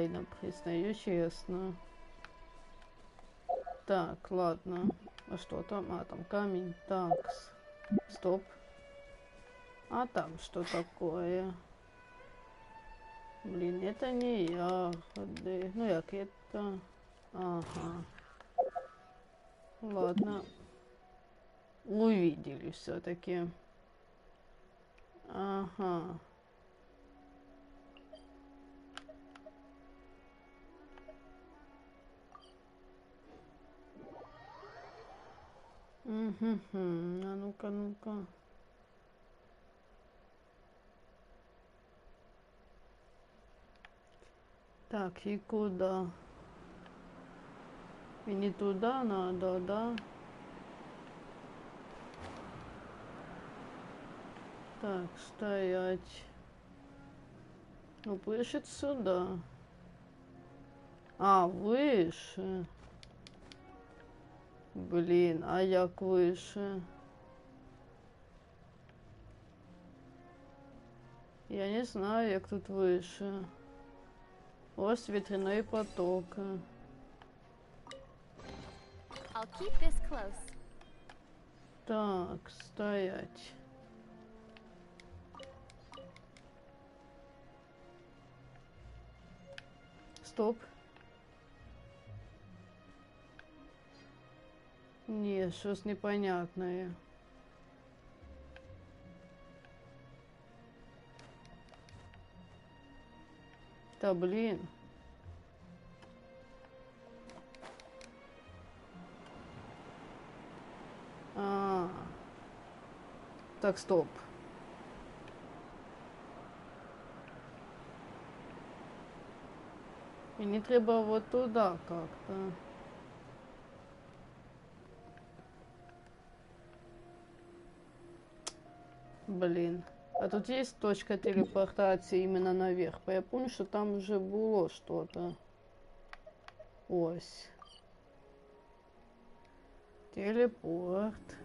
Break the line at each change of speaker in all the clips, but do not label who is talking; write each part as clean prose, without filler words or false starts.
тайна, признаю честно. Так, ладно. А что там? А, там камень. Так, стоп. А там что такое? Блин, это не ягоды. Ну, як это... Ага. Ладно. Увидели все-таки. Ага. Угу. А ну-ка, ну-ка. Так, и куда? И не туда надо, да? Так, стоять. Ну, пишет сюда. А, выше. Блин, а як выше? Я не знаю, як тут выше. Ось ветряной поток. Так, стоять. Стоп. Не, что-то непонятное. Да блин. Так, стоп. Мені треба вот туда как-то. Блин. А тут есть точка телепортации именно наверх. Я помню, что там уже было что-то. Ось. Телепорт.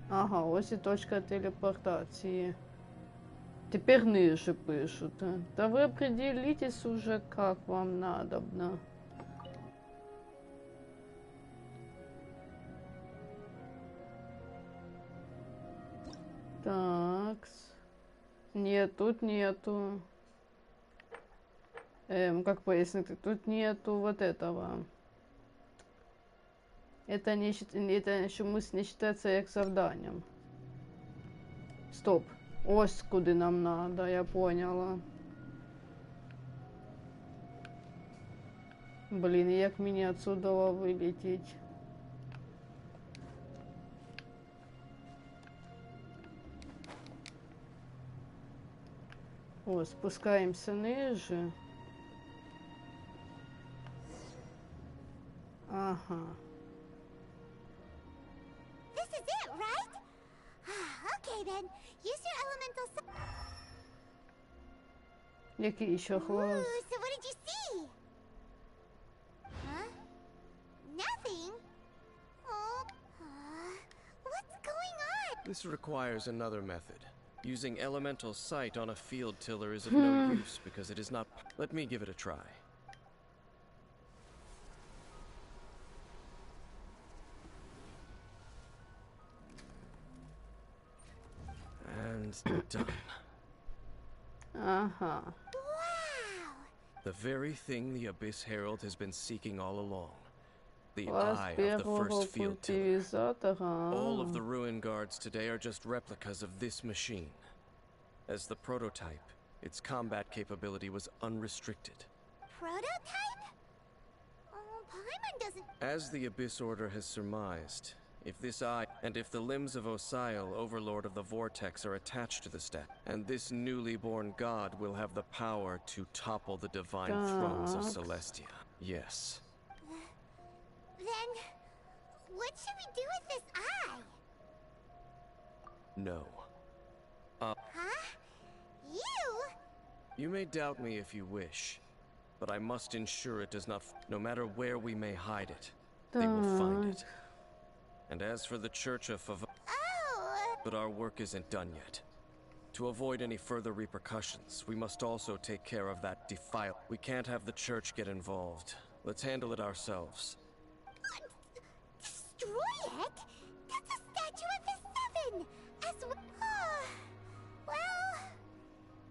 Ага, ось и точка телепортации. Теперь ниже пишут. Да вы определитесь уже, как вам надобно. Так. Нет, тут нету. Как пояснить? Тут нету вот этого. Это не чомусь не считается як завданням. Стоп. Ось куди нам надо, я поняла. Блин, як мені отсюда вылететь? О, спускаемся ниже. Ага. Який ще хлоп?
This requires another method. Using elemental sight on a field tiller is of no use because it is not. Let me give it a try. And done.
Ага.
The very thing the Abyss Herald has been seeking all along. The eye of the first field tiller. All of the ruin guards today are just replicas of this machine. As the prototype, its combat capability was unrestricted.
Prototype? Oh, Paimon doesn't...
As the Abyss Order has surmised, if this eye, and if the limbs of Osial, Overlord of the Vortex, are attached to the stat, and this newly born god will have the power to topple the divine thrones of Celestia. Yes.
Then, what should we do with this eye?
No.
Huh? You?
You may doubt me if you wish, but I must ensure it does not. No matter where we may hide it, they will find it. And as for the Church of
Oh!
But our work isn't done yet. To avoid any further repercussions, we must also take care of that defile. We can't have the church get involved. Let's handle it ourselves.
Destroy it? That's a statue of the Seven! As well,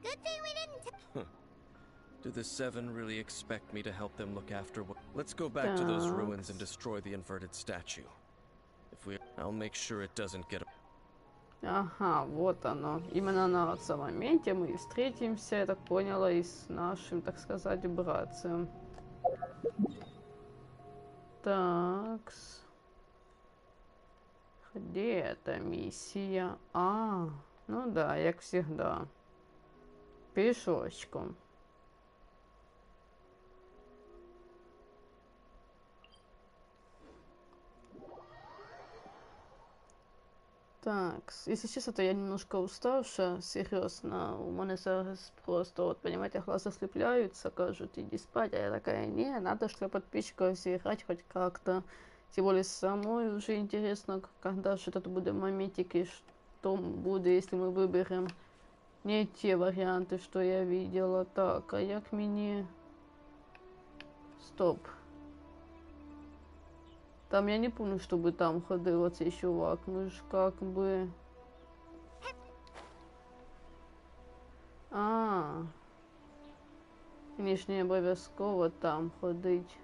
good thing we didn't.
Do the Seven really expect me to help them look after what? Let's go back to those ruins and destroy the inverted statue. If we, I'll make sure it doesn't get.
Ага, вот оно. Именно на этом моменте мы и встретимся, я так поняла, и с нашим, так сказать, братцем. Такс. Где эта миссия? А, ну да, як всегда. Пешочком. Так, если честно, то я немножко уставшая, серьезно. У меня сейчас просто, вот, понимаете, глаза слепляются, кажут, иди спать, а я такая, не, надо что подписчиков играть хоть как-то. Тем более самой уже интересно, когда же это будет моментик и что будет, если мы выберем не те варианты, что я видела. Так, а як мне... Стоп. Там я не помню, чтобы там ходил оцей чувак. Ну ж как бы... Мені не обов'язково там ходить.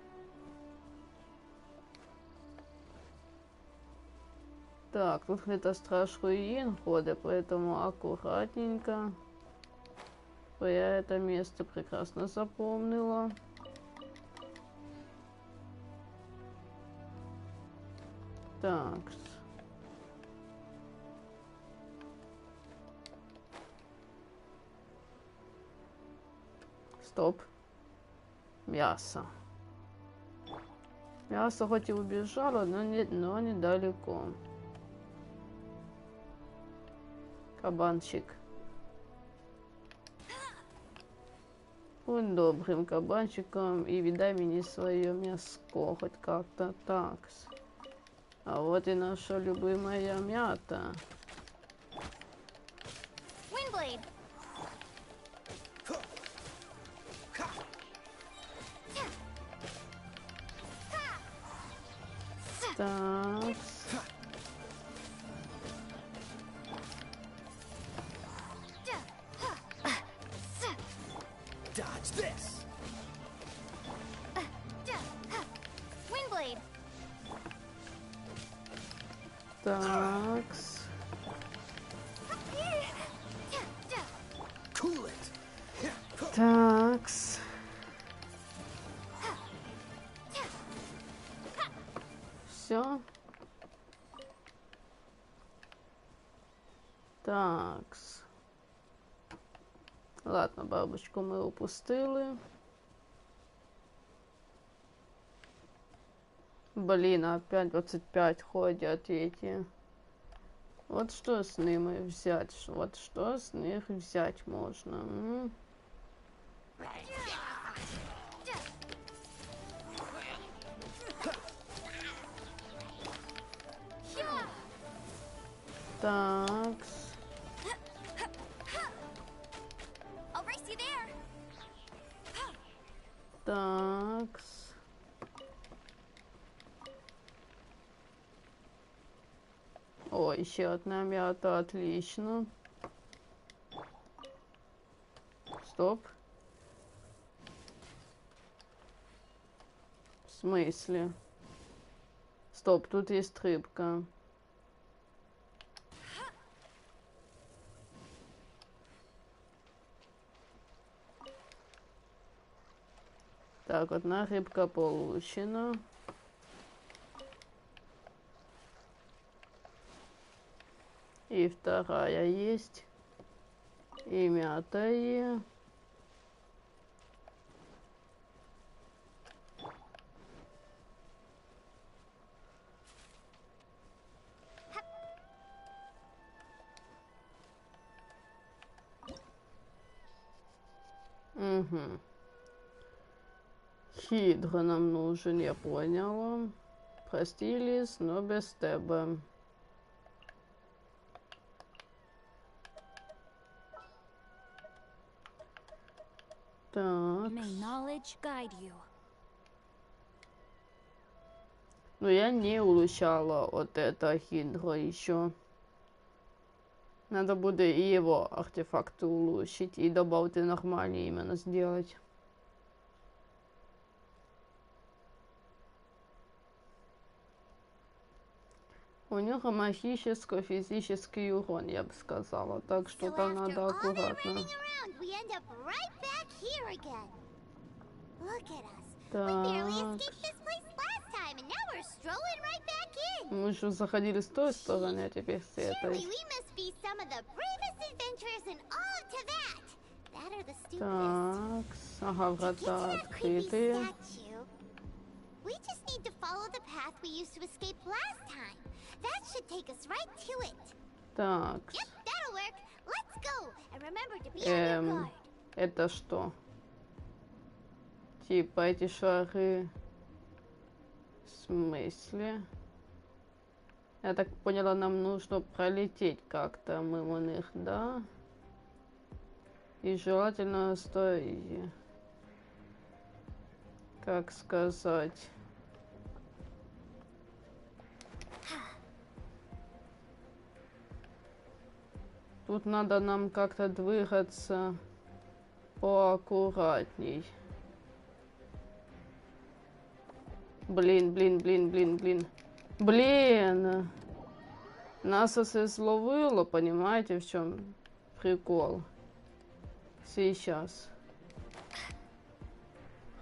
Так, тут где-то страж руин ходит, поэтому аккуратненько. Я это место прекрасно запомнила. Так. Стоп. Мясо. Мясо хоть и убежало, но недалеко. Кабанчик. Будь добрым кабанчиком и віддай мені своє мяско, хоть как-то так. А вот и наша любимая мята.
Windblade.
Так.
Dodge this.
Windblade.
Такс.
Cool it.
Такс. Все. Такс. Ладно, бабочку мы упустили. Блин, опять 25 ходят эти. Вот что с ними взять? Вот что с них взять можно? Такс. Такс. О, еще одна мята, отлично. Стоп. В смысле? Стоп, тут есть рыбка. Так, одна рыбка получена. И вторая есть. И мятая. Угу. Хидро нам нужен, я поняла. Прости, Лиз, но без тебя.
May knowledge guide you.
Но я не улучшала вот это хидро еще. Надо будет и его артефакты улучшить, и добавить нормальнее именно сделать. У него магическо-физический урон, я бы сказала, так что там надо аккуратно. Так. Мы же заходили с той стороны, а теперь с этой. Так, ага, врата открытые. Так. Это что? Типа эти шары... В смысле? Я так поняла, нам нужно пролететь как-то мимо них, да? И желательно стоит... Как сказать... Тут надо нам как-то двигаться поаккуратней. Блин. Блин! Нас изловило, понимаете, в чем прикол? Сейчас.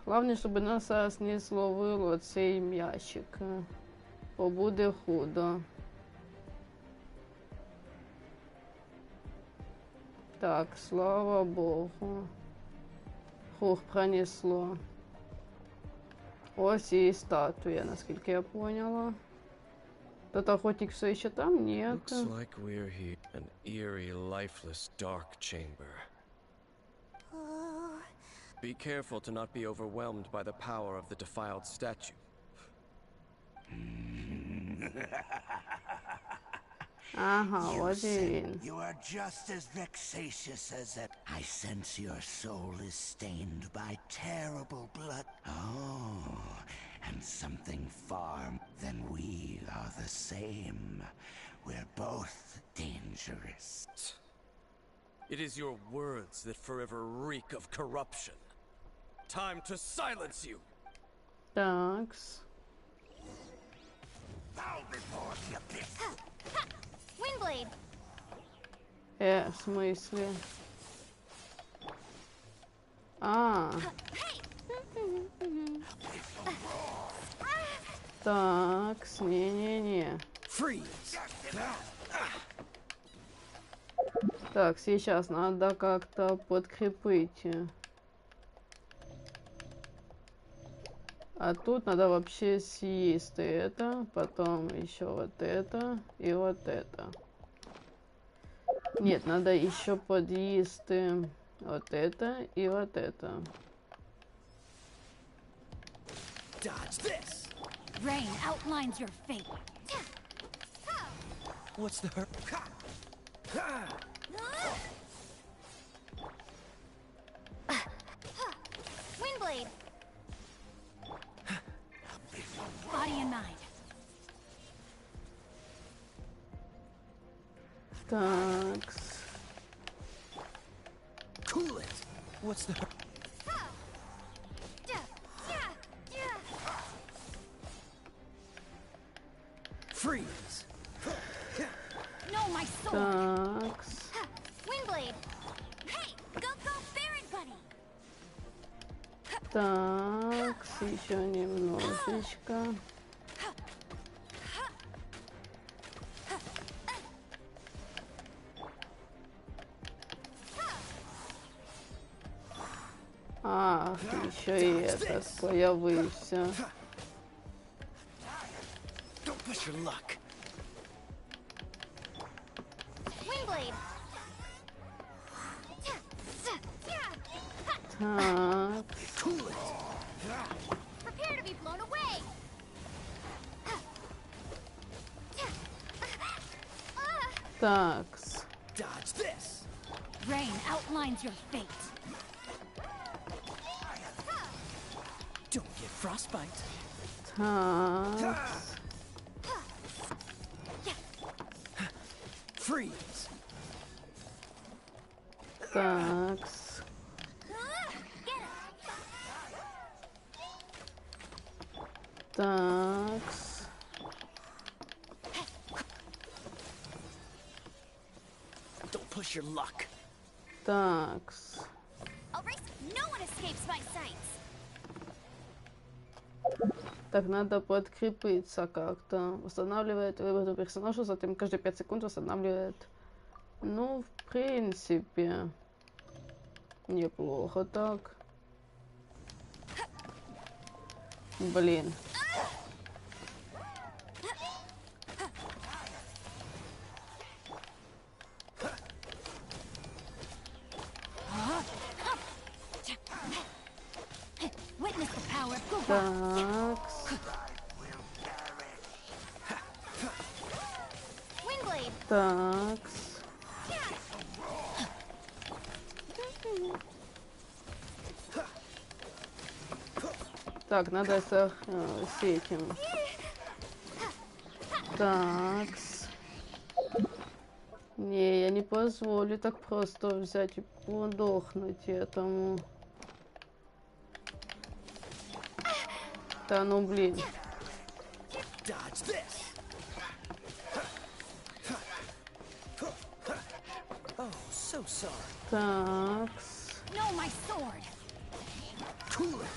Главное, чтобы нас не зловило цей м'ячик. Бо буде худо. Так, слава богу. Хух, пронесло. Ось и статуя, насколько я поняла. Тот охотник все еще там? Нет.
Looks like we're here. An eerie, lifeless, dark chamber. Be careful to not be overwhelmed by the power of the defiled statue.
Listen,
you are just as vexatious as that. I sense your soul is stained by terrible blood. Oh, and something far than we are the same. We're both dangerous.
It is your words that forever reek of corruption. Time to silence you!
Thanks.
Bow before the abyss.
Windblade.
В смысле? Так, не. Так, сейчас надо как-то подкрепить. А тут надо вообще съесть это, потом еще вот это и вот это. Нет, надо еще подъесть вот это и вот это.
Rain outlines your fate.
What's the hurt?
Windblade. Body and mind.
Так.
Cool it. What's the hurt? Freeze.
No, my sword.
Так.
Windblade. Hey, go ferret buddy.
Так, еще немножечко. Еще и этот появился.
Don't push your luck.
Windblade.
Так.
Cool it.
Prepare to be blown away.
Так.
Dodge this.
Rain outlines your fate.
Don't get frostbite.
Такс.
Freeze.
Такс. Такс.
Don't push your luck.
Такс.
I'll race. No one escapes my sights.
Так, надо подкрепиться как-то. Восстанавливает выбор персонажа, затем каждые 5 секунд восстанавливает. Ну, в принципе, неплохо так. Блин.
Witness the power of good.
Такс.
Windblade.
Такс. Так, надо с этим. Такс. Не, я не позволю так просто взять и подохнуть этому. Да ну блин.
Dodge this. Oh, so sorry.
Такс.
No, my sword.
Cool it.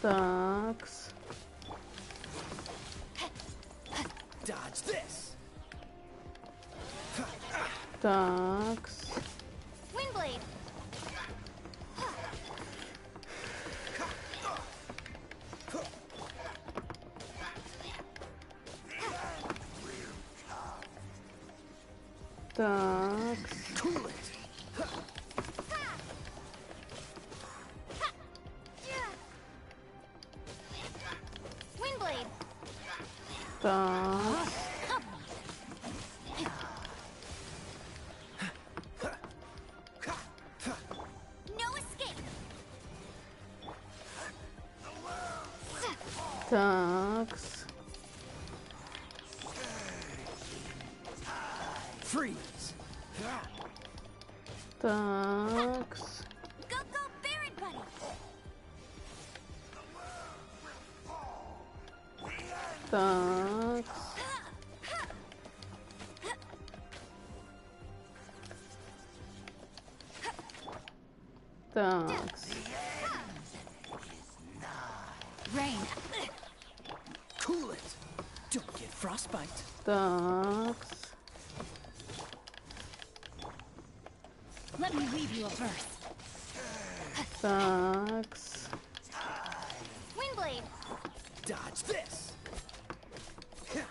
Такс.
Dodge this.
Такс.
Windblade.
Такс.
Cool it.
Windblade.
Такс.
No escape.
Такс.
Freeze.
Такс.
Go, go, Baron Buddy.
Такс. Такс.
Rain.
Cool it. Don't get frostbite.
Такс.
Let me weave you a verse.
Такс.
Windblade.
Dodge this.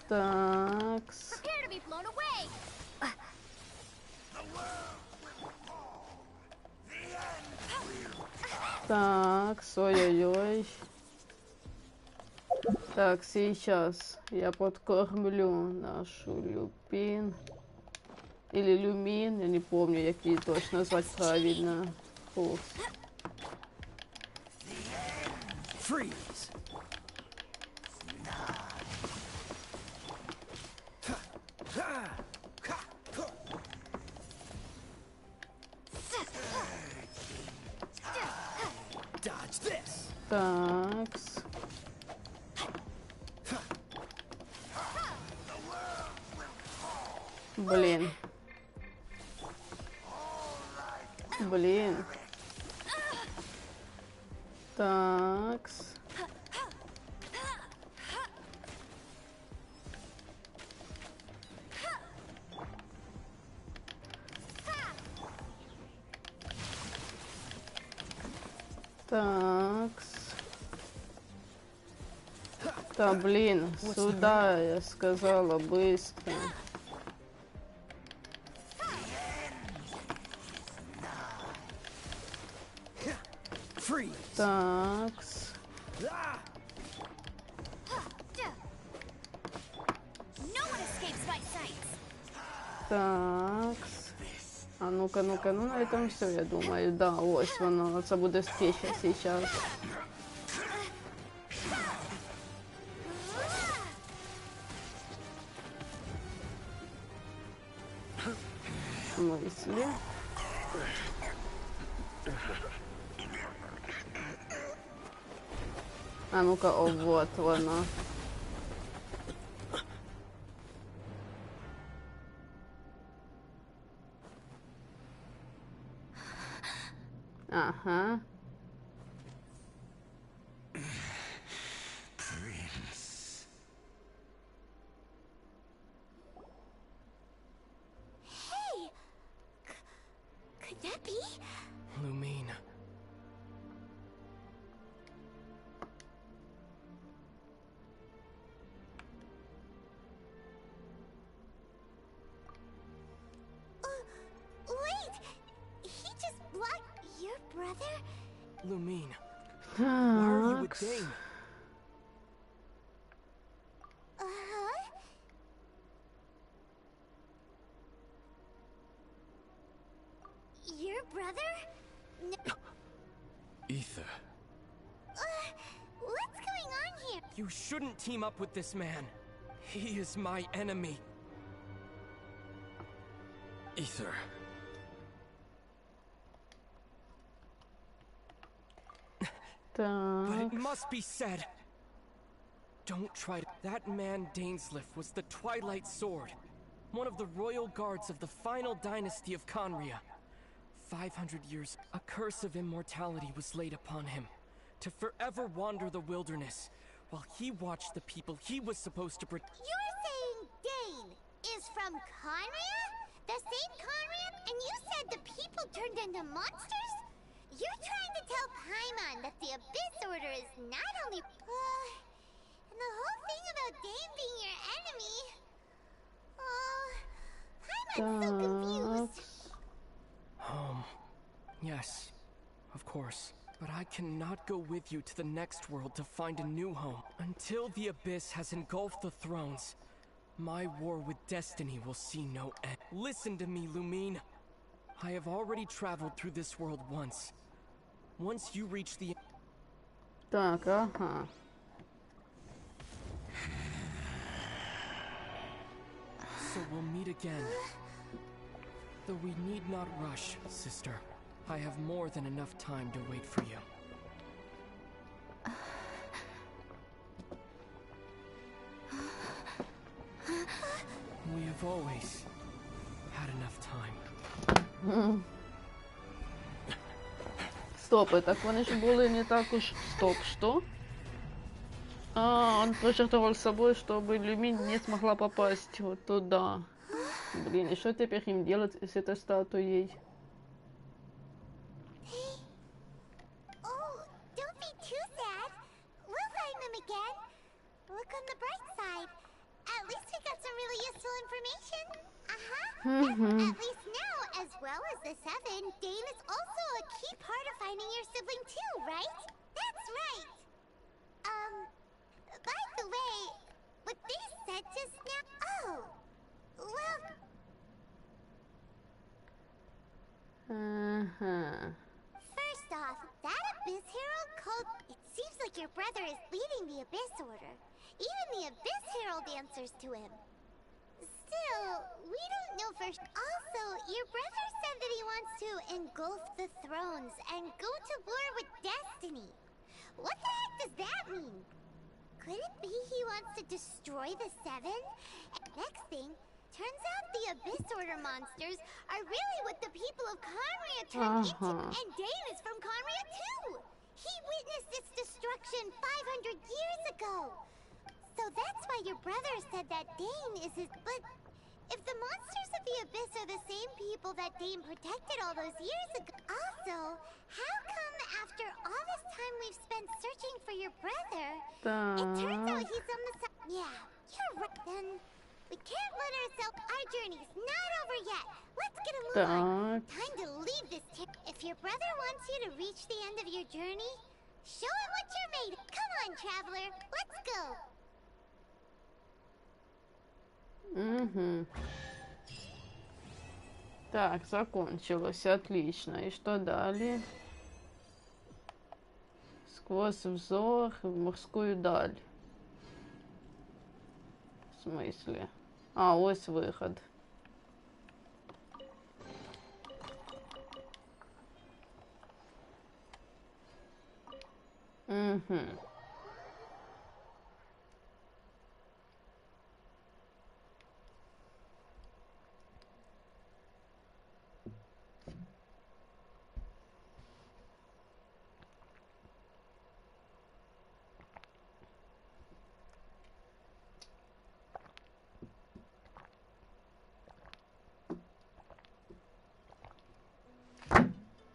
Такс.
Prepare to be blown away.
Такс. Ой-ой-ой. Так, сейчас я подкормлю нашу люпин. Или люмин, я не помню, який точно назвать правильно. Фух.
Freeze. Dodge this.
Такс. Блин. Блин. Такс. Такс. Да блин, сюда я сказала быстро.
Freeze.
Такс.
No one escapes my sights.
Так. А ну-ка, ну-ка, ну на этом все, я думаю. Да, ось воно, це буде встреча сейчас. Мысли. А ну-ка, о, вот воно. Ага.
Prince.
Hey! Could that be?
Lumine.
Wait! He just blocked your brother?
Lumine. Why are you with
Так.
Dane?
Uh-huh. Your brother? No.
Ether.
What's going on here?
You shouldn't team up with this man. He is my enemy.
Ether.
But it
Так.
must be said. Don't try to. That man Dainsliff was the Twilight Sword, one of the royal guards of the final dynasty of Conria. 500 years, a curse of immortality was laid upon him, to forever wander the wilderness, while he watched the people he was supposed to protect.
You're saying Dane is from Conria? The same Conria? And you said the people turned into monsters? You're trying to tell Paimon that the Abyss Order is not only... and the whole thing about Dane being your enemy... Paimon's so confused.
Yes, of course. But I cannot go with you to the next world to find a new home. Until the Abyss has engulfed the thrones, my war with destiny will see no end. Listen to me, Lumine. I have already traveled through this world once. Once you reach the...
Так, ага.
So we'll meet again. Though we need not rush, sister. I have more than enough time to wait for you. We have always had enough time.
Стоп, так вони ж були не так уж... Стоп, что? А, он пожертвовал собой, чтобы Люмин не смогла попасть вот туда. Блин, и что теперь им делать с этой статуей?
Oh, don't be too sad. We'll find them again. Look on the bright side. At least we got some really useful information. At least now, as well as the Seven, Dane is also a key part of finding your sibling too, right? That's right. By the way, what they said just now... Oh, well... First off, that Abyss Herald called... It seems like your brother is leading the Abyss Order. Even the Abyss Herald answers to him. Still, we don't know for sure. Also, your brother said that he wants to engulf the thrones and go to war with destiny. What the heck does that mean? Could it be he wants to destroy the Seven? Next thing, turns out the Abyss Order monsters are really what the people of Conria turned into, and Dane is from Conria too! He witnessed its destruction 500 years ago! So that's why your brother said that Dane is his... But if the monsters of the Abyss are the same people that Dane protected all those years ago... Also, how come after all this time we've spent searching for your brother, it turns out he's on the side... Yeah, you're right. Then we can't let ourselves... Our journey's not over yet. Let's get a move on. Time to leave this... If your brother wants you to reach the end of your journey, show him what you're made of. Come on, traveler. Let's go.
Так, закончилось, отлично. И что далее? Сквозь взор в морскую даль. В смысле? А, ось выход. Угу.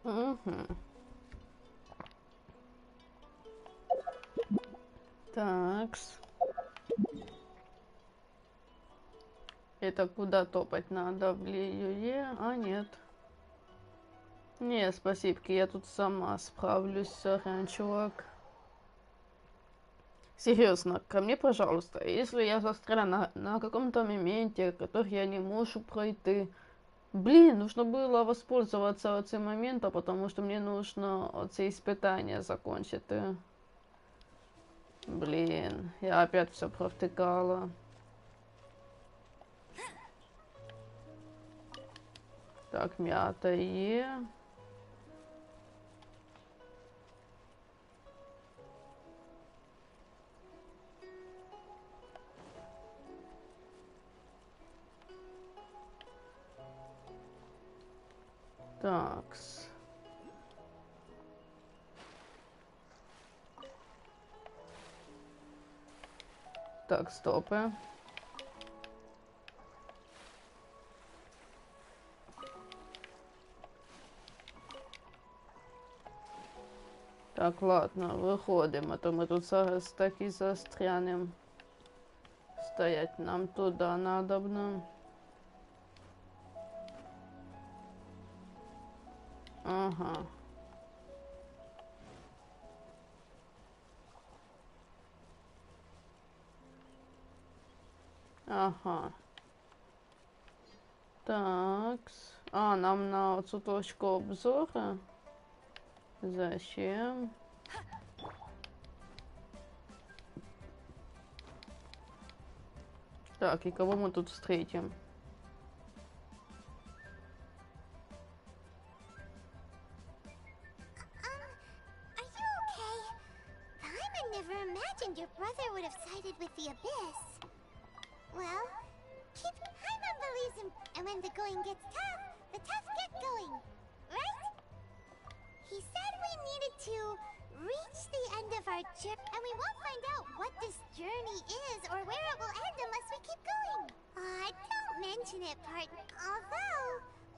Угу. Такс. Это куда топать надо? В Лиюе? А, нет. Не, спасибо, я тут сама справлюсь, сорян, чувак. Серьезно, ко мне, пожалуйста, если я застряла на каком-то моменте, который я не могу пройти. Блин, нужно было воспользоваться этим моментом, потому что мне нужно эти испытания закончить. Блин, я опять все провтыкала. Так, мята Е. Такс. Так, стопы. Так, ладно, выходим, а то мы тут зараз так и застрянем. Стоять нам туда надобно. Ага. Ага. Такс. А, нам на цю точку обзора. Зачем? Так, и кого мы тут встретим?
Are you okay? Paimon never imagined your brother would have sided with the Abyss. Well, Paimon believes in, and when the going gets tough, the tough get going, right? He said we needed to reach the end of our journey, and we won't find out what this journey is or where it will end unless we keep going. Don't mention it, partner. Although,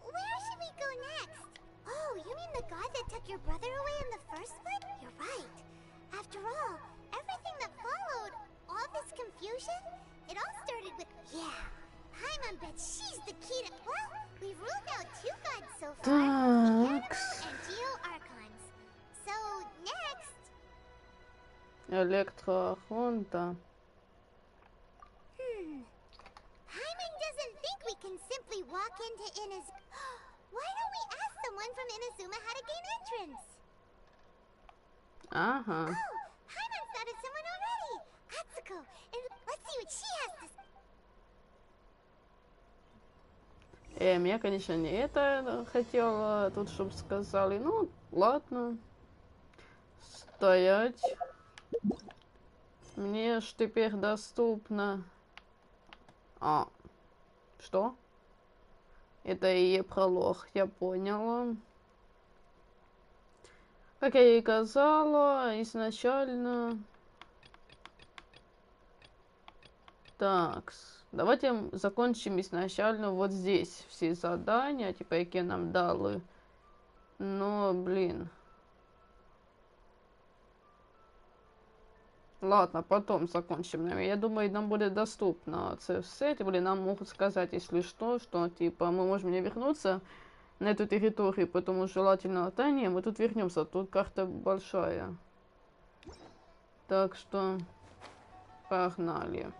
where should we go next? Oh, you mean the god that took your brother away in the first place? You're right. After all, everything that followed, all this confusion, it all started with, yeah, Paimon bets she's the key to, well, we've ruled out 2 gods so far, the Animal and Geo Archons. So, next...
Электроахонта.
Paimon doesn't think we can simply walk into Inazuma. Why don't we ask someone from Inazuma how to gain entrance?
Ага.
Oh, Paimon thought of someone already. Atsuko, and let's see what she has to say.
Я, конечно, не это хотела тут, чтобы сказали. Ну, ладно. Стоять. Мне ж теперь доступно. А, что? Это и пролог, я поняла. Как я и казала, изначально... Так, давайте закончим изначально вот здесь все задания, типа, які нам дали. Но, блин. Ладно, потом закончим. Я думаю, нам будет доступно це все. Тем более нам могут сказать, если что, типа мы можем не вернуться на эту территорию, потому желательно, да не, мы тут вернемся, тут карта большая. Так что погнали.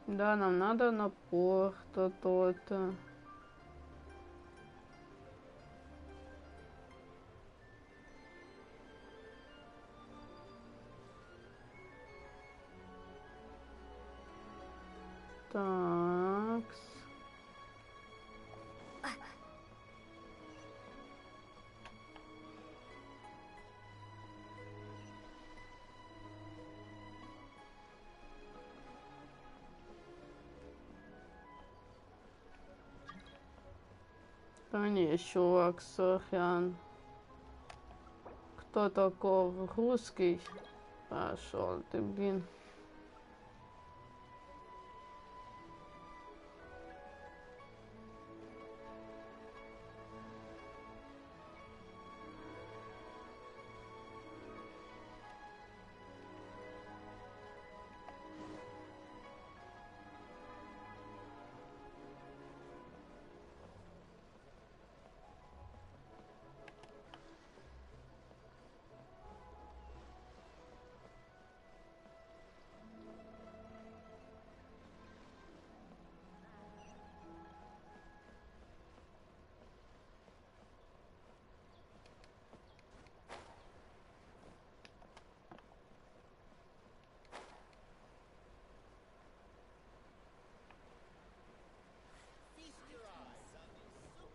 Да, нам надо на порт то-то. Такс. Да не, чувак, сорян. Кто такой русский? Пошел ты, блин.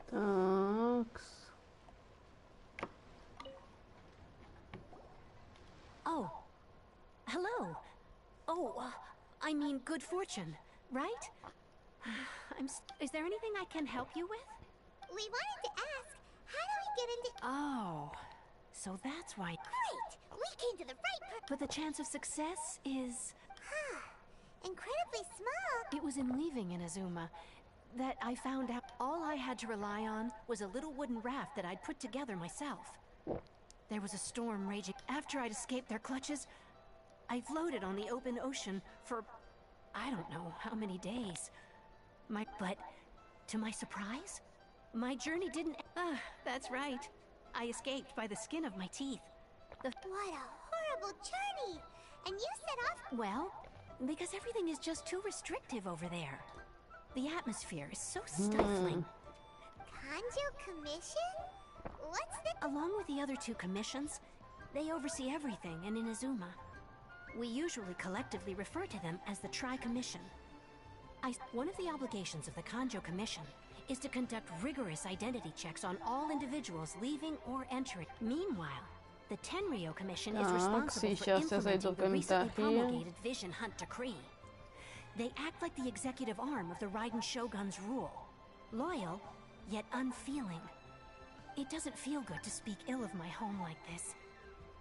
Такс.
Oh, hello. Oh, I mean good fortune, right? Is there anything I can help you with?
We wanted to ask, how do we get into...
Oh, so that's why.
Great! We came to the right
But the chance of success is...
incredibly small.
It was in leaving Inazuma that I found out all I had to rely on was a little wooden raft that I'd put together myself. There was a storm raging. After I'd escaped their clutches, I floated on the open ocean for I don't know how many days. But to my surprise, my journey didn't... that's right. I escaped by the skin of my teeth.
What a horrible journey! And you set off...
Well, because everything is just too restrictive over there. The atmosphere is so stifling.
Kanjo Commission? What's the...
Along with the other two commissions, they oversee everything in Inazuma. We usually collectively refer to them as the Tri-Commission. One of the obligations of the Kanjo Commission is to conduct rigorous identity checks on all individuals leaving or entering. Meanwhile, the Tenryou Commission is responsible for implementing the recently promulgated Vision Hunt Decree. They act like the executive arm of the Raiden Shogun's rule. Loyal, yet unfeeling. It doesn't feel good to speak ill of my home like this.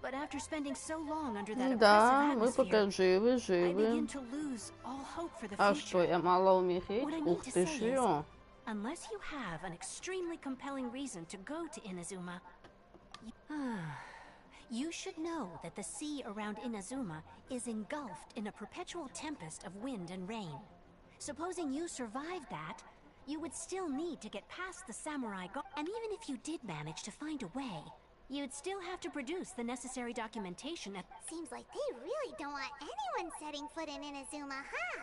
But after spending so long under that oppressive atmosphere, I begin to lose all hope for the future.
А что, я мало умереть?
What I
Ух
mean to
ты
say is,
ж.
unless you have an extremely compelling reason to go to Inazuma, you should know that the sea around Inazuma is engulfed in a perpetual tempest of wind and rain. Supposing you survived that, you would still need to get past the samurai guard. And even if you did manage to find a way, you'd still have to produce the necessary documentation at...
Seems like they really don't want anyone setting foot in Inazuma, huh?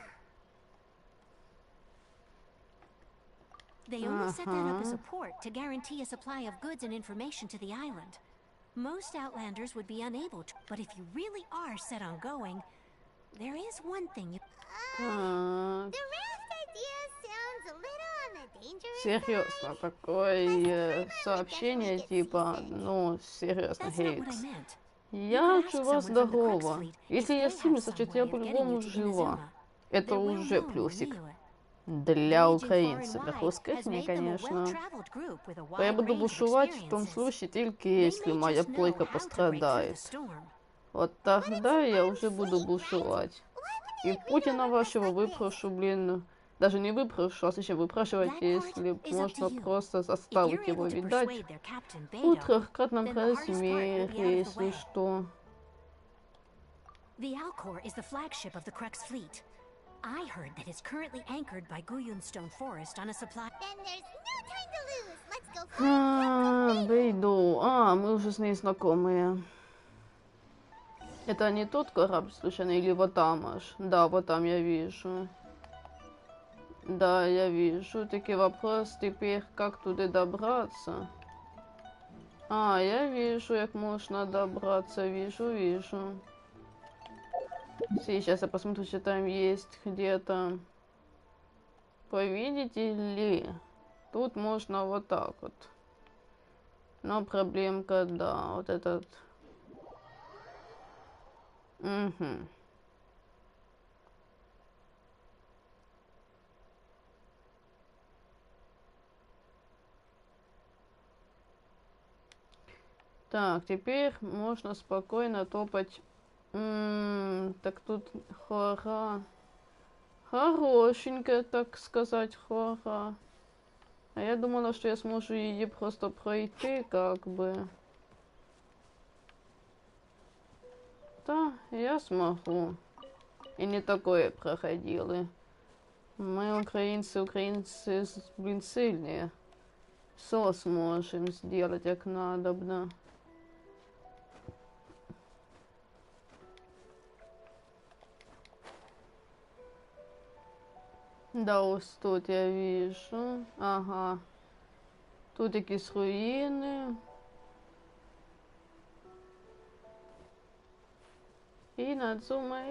They only set that up as a port to guarantee a supply of goods and information to the island. Most Outlanders would be unable to, but if you really are set on going, there is one thing you...
The raft idea sounds a little on the dangerous
Серьезно, такое сообщение типа, ну, серьезно, Хейкс. Я жива здорова. Если я сильно, значит я по-любому жива. Это уже плюсик. Для украинцев. Для русских не, конечно. Я буду бушевать в том случае, только если моя плойка пострадает. Вот тогда я уже буду бушевать. И Путина вашего выпрошу, блин. Даже не выпрошу, а зачем выпрашивать, если можно просто заставить его видать в трехкратном размере, если что.
The Alcor is the flagship of the Crux fleet. I heard that it's currently anchored by Guyunstone Forest on a supply.
Then there's no time to lose. Let's go.
Бейду. Мы уже с ней знакомые. Это не тот корабль, случайно, или вот там аж? Да, вот там я вижу. Да, я вижу. Таки вопрос теперь, как туда добраться. А, я вижу, как можно добраться. Вижу. Сейчас я посмотрю, что там есть где-то. Повидите ли? Тут можно вот так вот. Но проблемка, да, вот этот. Угу. Так, теперь можно спокойно топать. Так тут хора. Хорошенькая, так сказать, хора. А я думала, что я смогу ее просто пройти, как бы. Да, я смогу. И не такое проходили. Мы украинцы, блин, сильнее. Все сможем сделать, как надобно. Да, ось тут я вижу. Ага. Тут якісь руїни. Інадзума,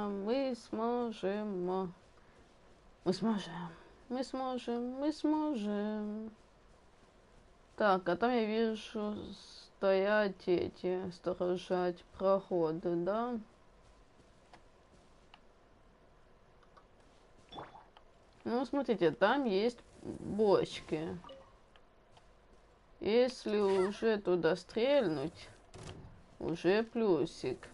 ми зможемо. Мы сможем. Так, а там я вижу стоять эти, сторожать проходы, да? Ну, смотрите, там есть бочки. Если уже туда стрельнуть, уже плюсик.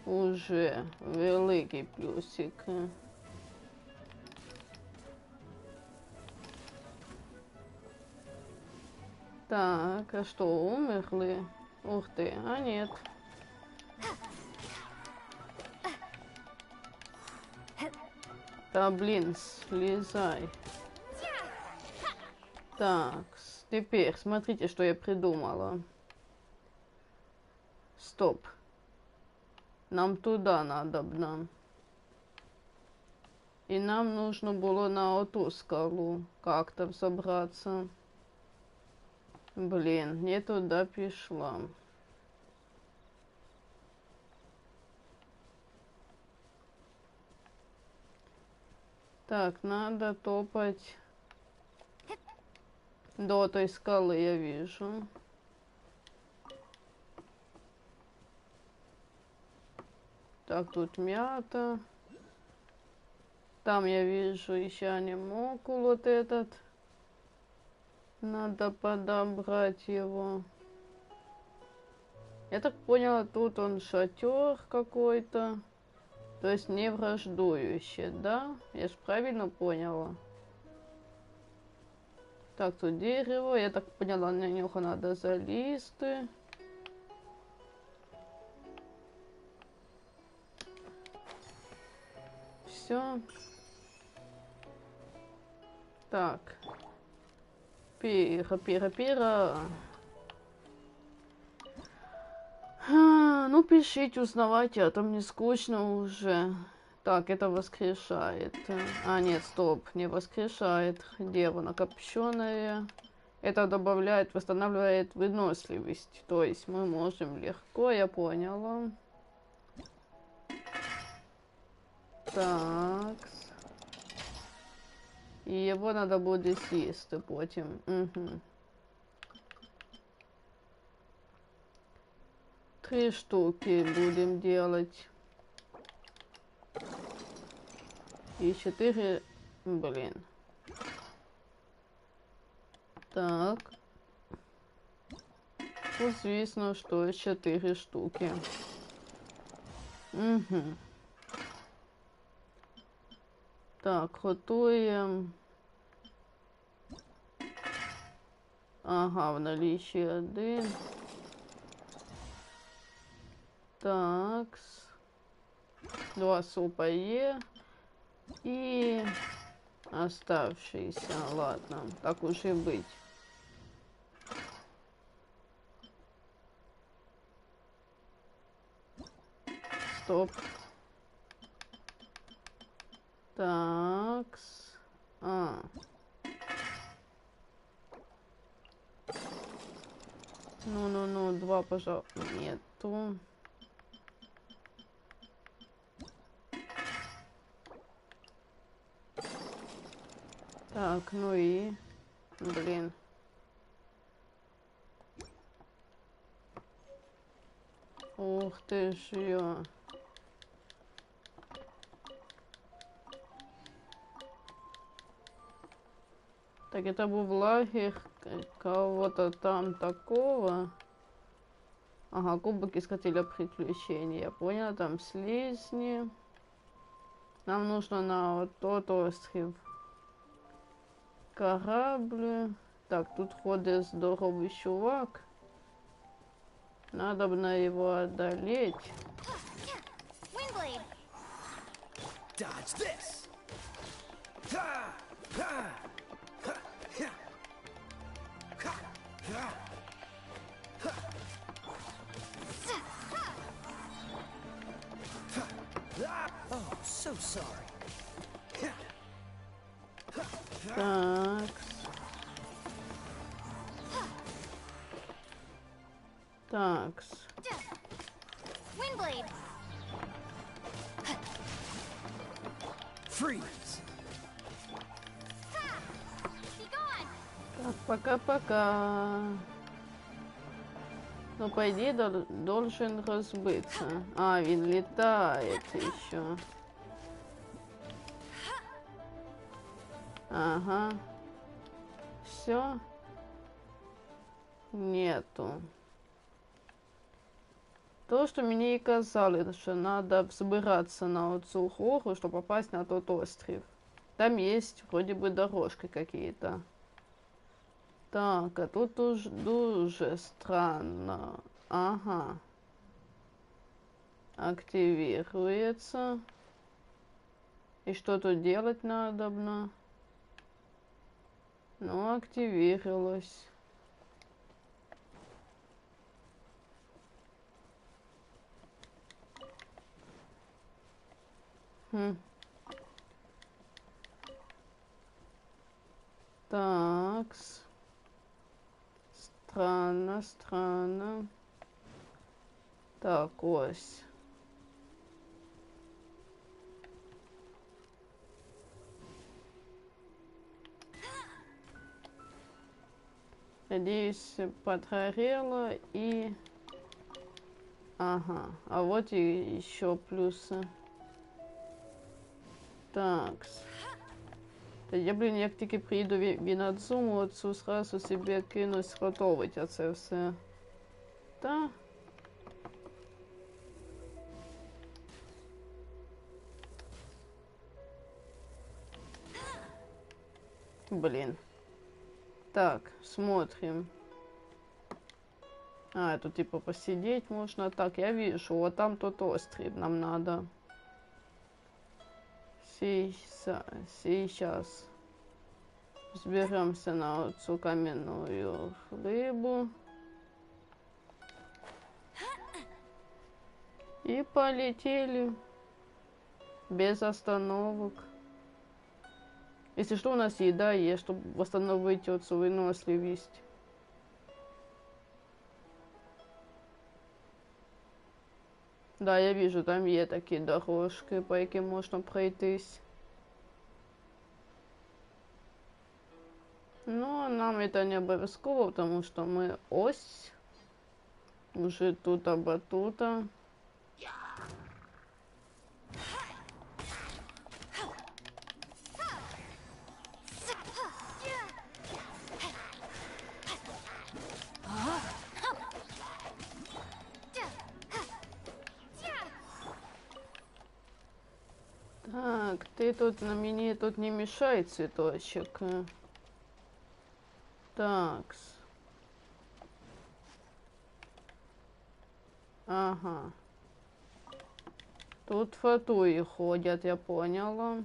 Уже великий плюсик. Так, а что, умерли? Ух ты, а нет. Да блин, слезай. Так, теперь смотрите, что я придумала. Стоп. Нам туда надобно. И нам нужно было на эту скалу как-то взобраться. Блин, не туда пришла. Так, надо топать до той скалы, я вижу. Так, тут мята. Там я вижу еще анимокул вот этот. Надо подобрать его. Я так поняла, тут он шатер какой-то. То есть не враждующий, да? Я ж правильно поняла. Так, тут дерево. Я так поняла, на него надо залезть. Все. Так. Пира. Ну, пишите, узнавайте, а то мне скучно уже. Так, это воскрешает. А, нет, стоп, не воскрешает. Дерево копченое. Это добавляет, восстанавливает выносливость. То есть мы можем легко, я поняла. Так. И его надо будет съесть потом. Угу. 3 штуки будем делать. И 4... Блин. Так. Ну, звісно, что 4 штуки. Угу. Так, готуємо. Ага, в наличии 1. Так. 2 супа є. И оставшиеся. Ладно, так уж и быть. стоп. Такс. Ну, 2, пожалуйста, нету. Так, ну и... Блин. Ух ты ж ё. Так, это был лагерь кого-то там такого. Ага, кубок искателя приключений. Я поняла, там слизни. Нам нужно на вот тот остров. Корабль. Так, тут ходит здоровый чувак. Надо бы на его одолеть.
Oh, so sorry.
Так. Такс.
Freeze.
Так, пока-пока. Ну, по идее, должен разбиться. А, він летает еще. Ага. Все. Нету. То, что мне и казали, что надо взбираться на оцу гору, чтобы попасть на тот остров. Там есть вроде бы дорожки какие-то. Так, а тут уж дуже странно. Ага. Активируется. И что тут делать надобно? Ну, активировалось. Такс. Странно, странно. Так, ось. Надеюсь, подгорело и... Ага, а вот и еще плюсы. Такс. Та я, блін, як тільки приїду в Інадзуму, оцю сразу себе кинусь готовить оце все. Та. Блин. Так, смотрим. А, это типа посидеть можно. Так, я вижу, вот там тот остров нам надо. Сейчас взберемся на эту каменную рыбу. И полетели. Без остановок. Если что, у нас еда есть, чтобы восстановить эту выносливость. Да, я вижу, там є такі дорожки, по яким можна пройтись. Но нам это не обов'язково, потому что мы ось уже тут абатута. Так, ты тут на мне тут не мешай, цветочек. Такс. Ага. Тут фатуи ходят, я поняла.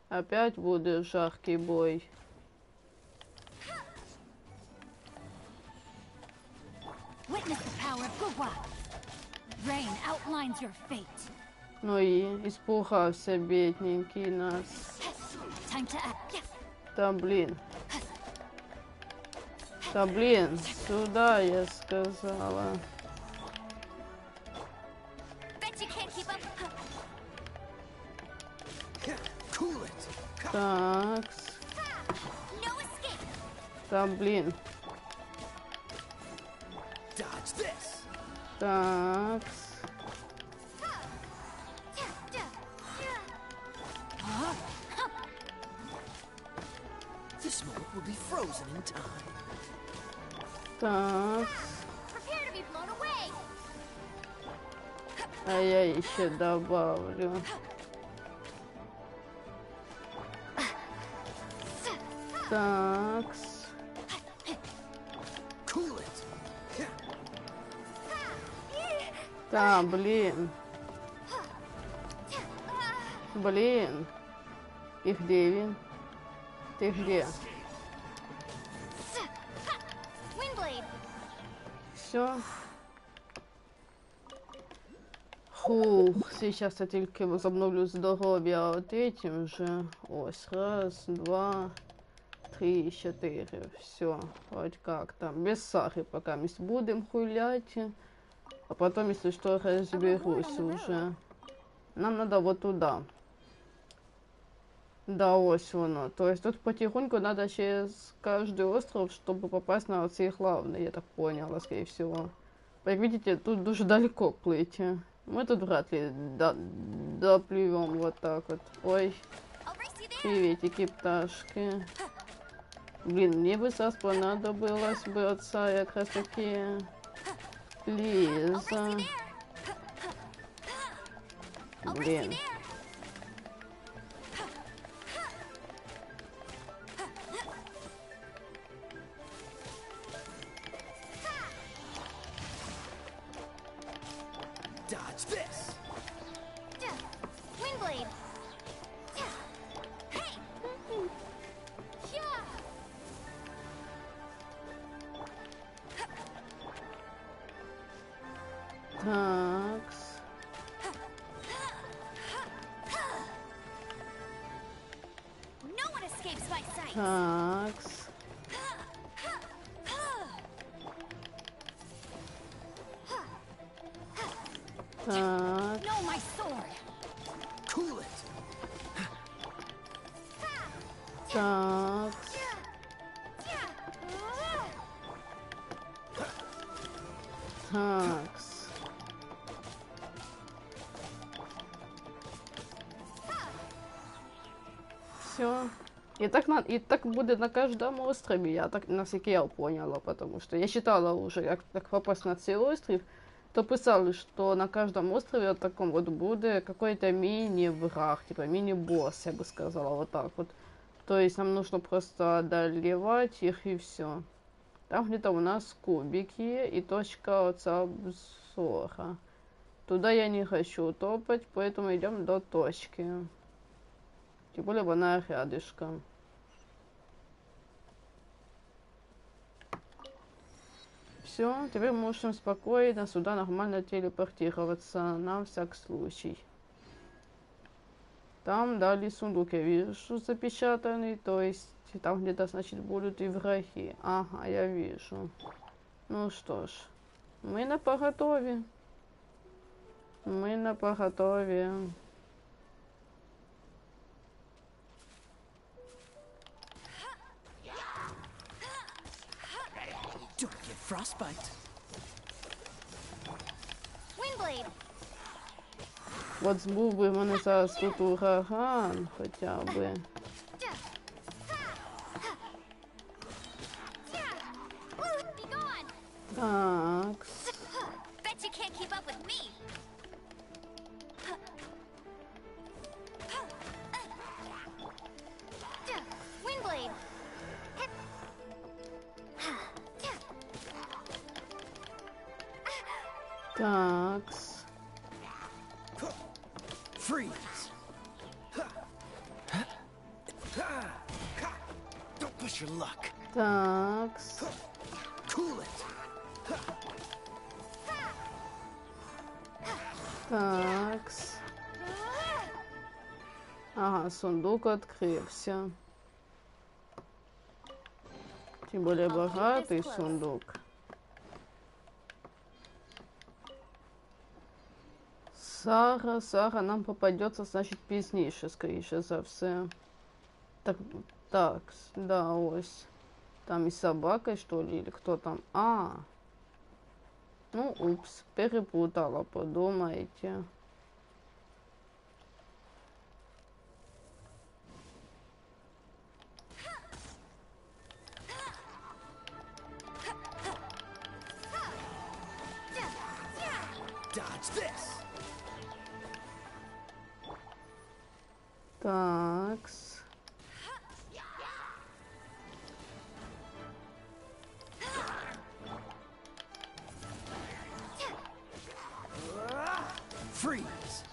Опять будет жаркий бой. Ну и испугался бедненький нас. Да блин. Да блин, сюда я сказала. Так. Да блин. Так.
This moment will be frozen in time.
Так.
Prepare to be blown away.
А я еще добавлю. Так. Да, блин. Блин. И где він? Ты где? Все. Фух, сейчас я тільки возобновлю здоров'я от этим же. Ось, раз, два, три, 4. Все, хоть как там. Без сахара пока мы будем гулять. А потом, если что, разберусь уже. Нам надо вот туда. Да, ось воно. То есть тут потихоньку надо через каждый остров, чтобы попасть на оцей главный, я так поняла, скорее всего. Как видите, тут дуже далеко плыть. Мы тут вряд ли доплывем вот так вот. Ой, приветики, пташки. Блин, мне бы сейчас понадобилось бы отца как раз таки Лиза. Блин. Такс. Такс. Так. Так. Такс. Все. И так будет на каждом острове. Я так на всякий я поняла, потому что я читала уже, как попасть на цей остров, то писали, что на каждом острове таком вот будет какой-то мини-враг, типа мини-босс, я бы сказала, вот так вот. То есть нам нужно просто одолевать их и все. Там где-то у нас кубики и точка от обзора. Туда я не хочу топать, поэтому идем до точки. Тем более она рядышком. Все, теперь можем спокойно сюда нормально телепортироваться, на всякий случай. Там дали сундук, я вижу, запечатанный, то есть там где-то, значит, будут и враги. Ага, я вижу. Ну что ж, мы на поготове. Мы на поготове.
Frostbite.
Вот був би в мене зараз тут ураган, хоча би. Так. Такс.
Freeze. Don't push your luck.
Такс.
Cool it.
Такс. Ага, сундук открылся. Тем более богатый сундук. Сара нам попадется, значит, пізніше, скоріше за все. Так, да, ось. Там и собакой, что ли, или кто там? Ну, упс, перепутала, подумайте. Такс.
Freeze.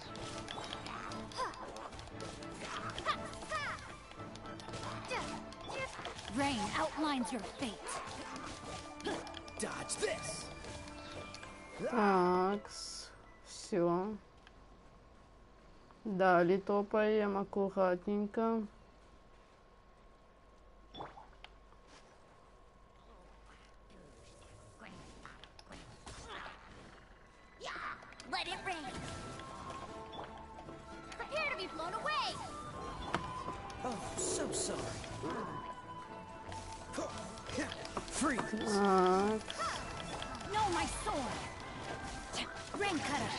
Rain outlines your fate.
Dodge this.
Такс. Все. Далее топаем аккуратненько.
Let it rain. Prepare to be blown away.
Oh, so sorry. Freeze.
Так.
No, my sword. Rain cutter.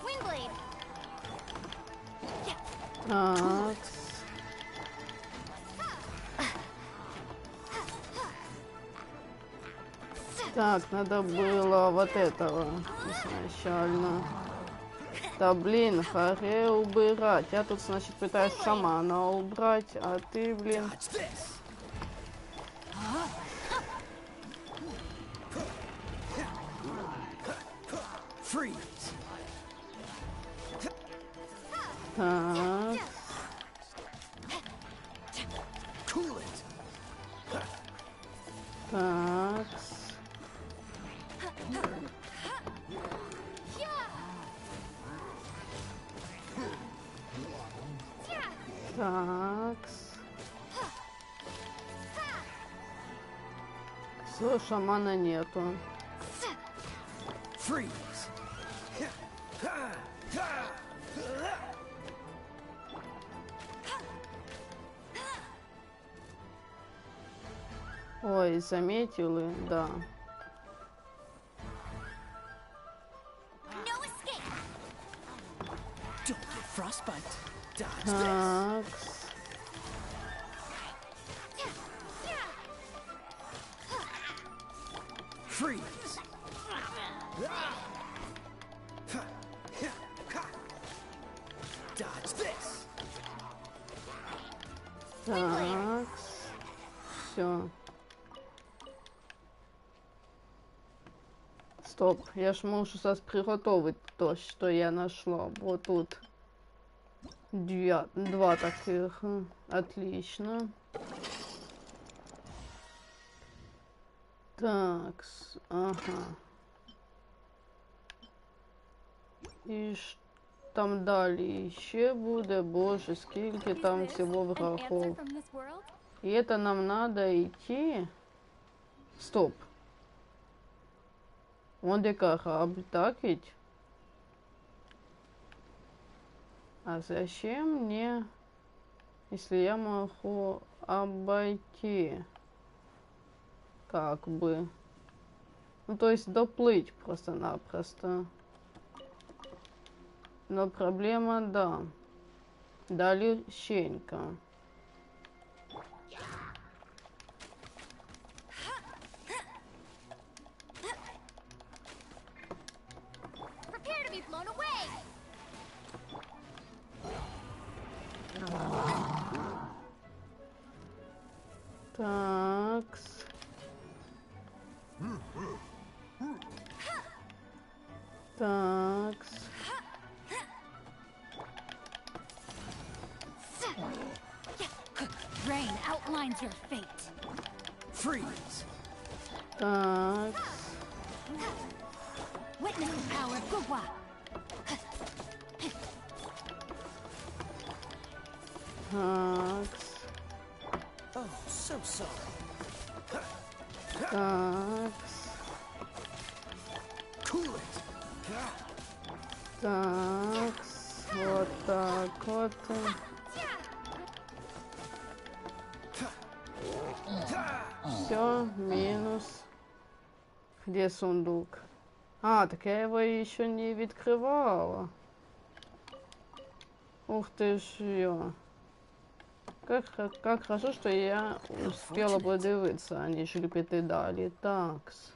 Windblade.
Так. Так, надо было вот этого изначально. Да блин, харе убирать. Я тут, значит, пытаюсь сама она убрать, а ты, блин. Так. Так. Так. Все, шамана нету. Ой, заметили, да.
No escape.
Don't get frostbite. Dodge
Так.
Freeze. Dodge this.
Так. Все. Стоп, я ж можу зараз приготовить то, що я нашла. Вот тут два таких. Отлично. Так, ага. І ж там далі ще буде, боже, скільки там всього врагов. И это нам надо идти. Стоп. Он где корабль, так ведь? А зачем мне, если я могу обойти? Как бы. Ну, то есть доплыть просто-напросто. Но проблема, да. Далеченько.
Prepare to be blown away.
Такс. Такс.
Rain outlines your fate.
Freeze.
Так. Так. Так. Так. Вот так вот. Все, минус. Где сундук? А, так я его еще не открывала. Ух ты ж, ё. Как хорошо, что я успела подивитися, аніж піти далі. Такс.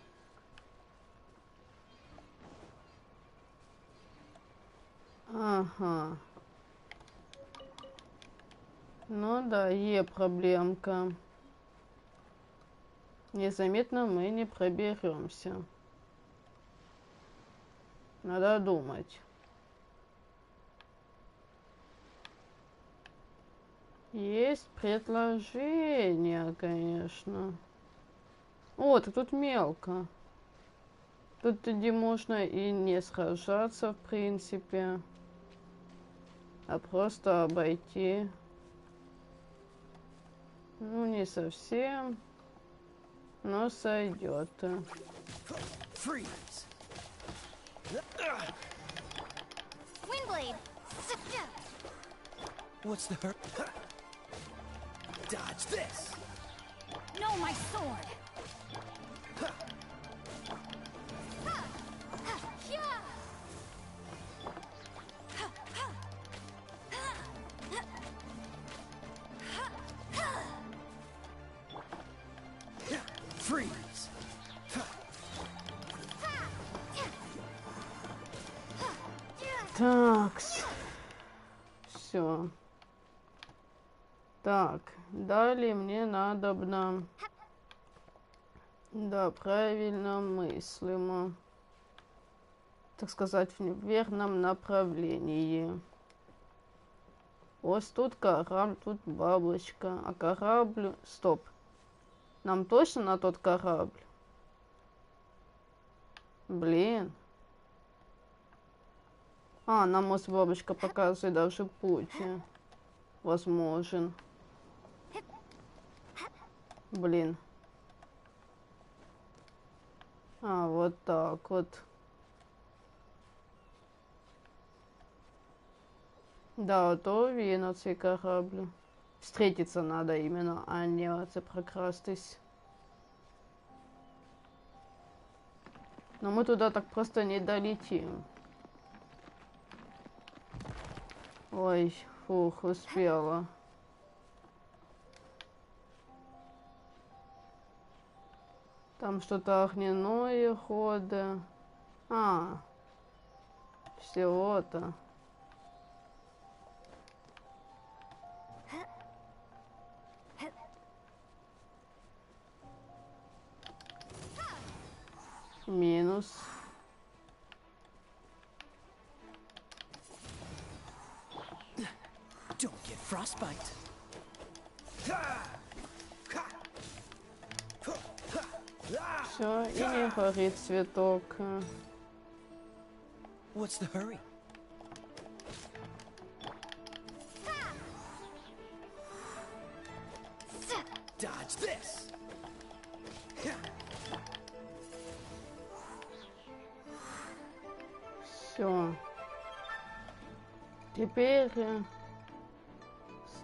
Ага. Ну да, є проблемка. Незаметно мы не проберемся. Надо думать. Есть предложение, конечно. О, так тут мелко. Тут где можно и не сражаться, в принципе. А просто обойти. Ну, не совсем. Но сойдет.
Windblade!
What's the hurt? Dodge this!
No, my sword!
Freeze!
Такс. Все. Так, далее мне надобно... Да, правильно мыслимо. Так сказать, в верном направлении. Вот тут корабль, тут бабочка. А корабль... Стоп. Нам точно на тот корабль? Блин. А, нам может бабочка показывает даже путь. Возможен. Блин. А, вот так вот. Да, то на цей корабль. Встретиться надо именно, а не це прокрастись. Но мы туда так просто не долетим. Ой, фух, успела. Там что-то огненное ходит. А, всего-то. Минус.
Don't get frostbite.
Все, и не горит цветок.
What's the hurry? Dodge this.
Все. Теперь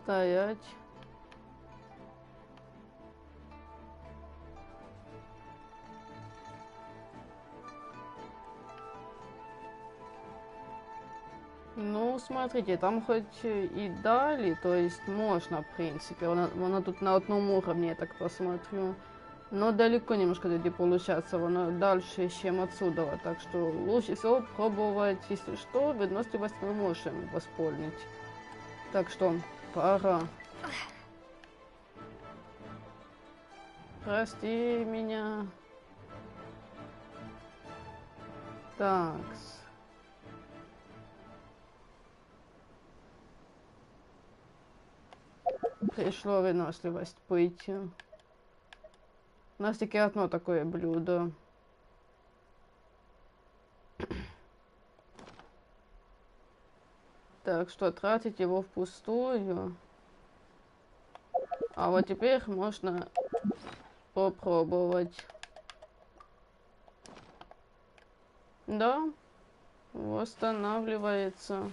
стоять. Ну, смотрите, там хоть и дали, то есть можно, в принципе. Она тут на одном уровне, я так посмотрю. Но далеко немножко тоді получаться, воно дальше, чем отсюда. Так что лучше всего пробовать, если что, выносливость мы можем восполнить. Так что, пора. Прости меня. Такс. Пришло выносливость пойти. нас тільки одно такое блюдо. Так что тратить его впустую. А вот теперь можно попробовать. Да, восстанавливается.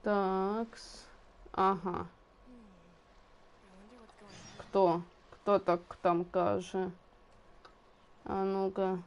Такс. Ага. Кто? Кто так там каже? А ну-ка.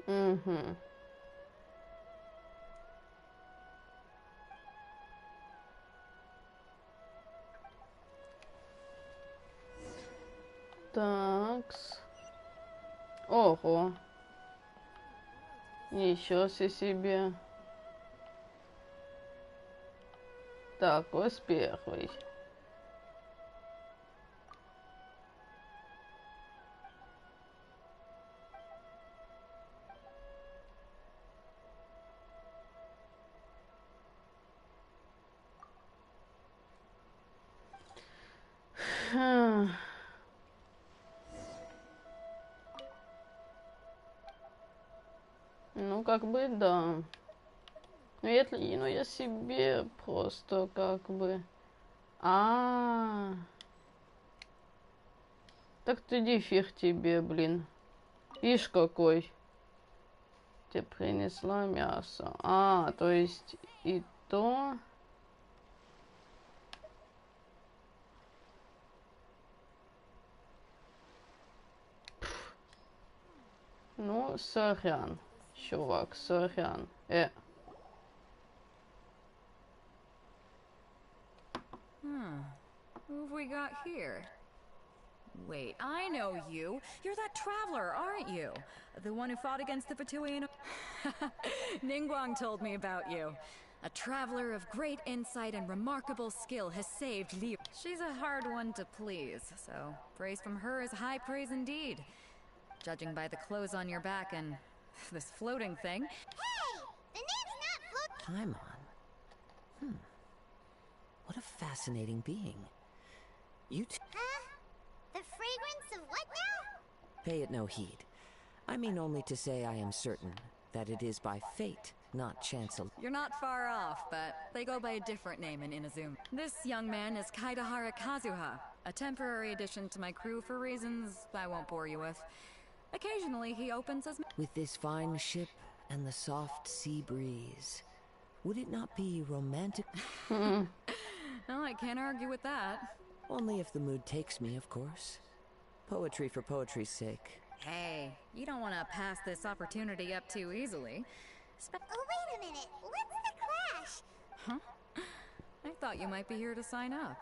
Угу. Такс. Ого. Еще себе. Так, ось первый. Ну, как бы, да. Ну, я себе просто как бы... Так ты фиг тебе, блин. Ишь какой. Тебе принесла мясо. То есть и то... Ну, сорян. Чувак, сорян.
Who have we got here? Wait, I know you. You're that traveler, aren't you? The one who fought against the Fatui. Ningguang told me about you. A traveler of great insight and remarkable skill has saved Liu. She's a hard one to please, so praise from her is high praise indeed. Judging by the clothes on your back and this floating thing.
Hey! The name's not Float.
Paimon. What a fascinating being. You
Huh? The fragrance of what now?
Pay it no heed. I mean only to say I am certain that it is by fate, not chance.
You're not far off, but they go by a different name in Inazuma. This young man is Kaidahara Kazuha, a temporary addition to my crew for reasons I won't bore you with. Occasionally he opens his...
With this fine ship and the soft sea breeze, would it not be romantic?
Well, I can't argue with that.
Only if the mood takes me, of course. Poetry for poetry's sake.
Hey, you don't want to pass this opportunity up too easily.
Oh, wait a minute. What's the Clash?
Huh? I thought you might be here to sign up.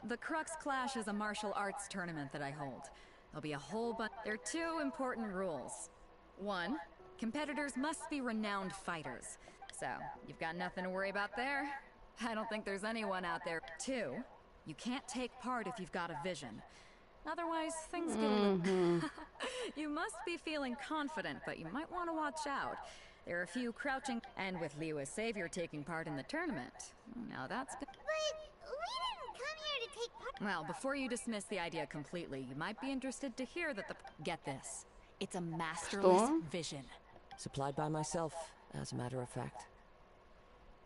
The Crux Clash is a martial arts tournament that I hold. There'll be a whole bunch. There are two important rules. One, competitors must be renowned fighters. So, you've got nothing to worry about there. I don't think there's anyone out there. Two, you can't take part if you've got a vision. Otherwise, things get a little... You must be feeling confident, but you might want to watch out. There are a few crouching... And with Liu as savior taking part in the tournament. Now that's good.
But we didn't come here to take part.
Well, before you dismiss the idea completely, you might be interested to hear that the... Get this. It's a masterless vision.
Supplied by myself, as a matter of fact.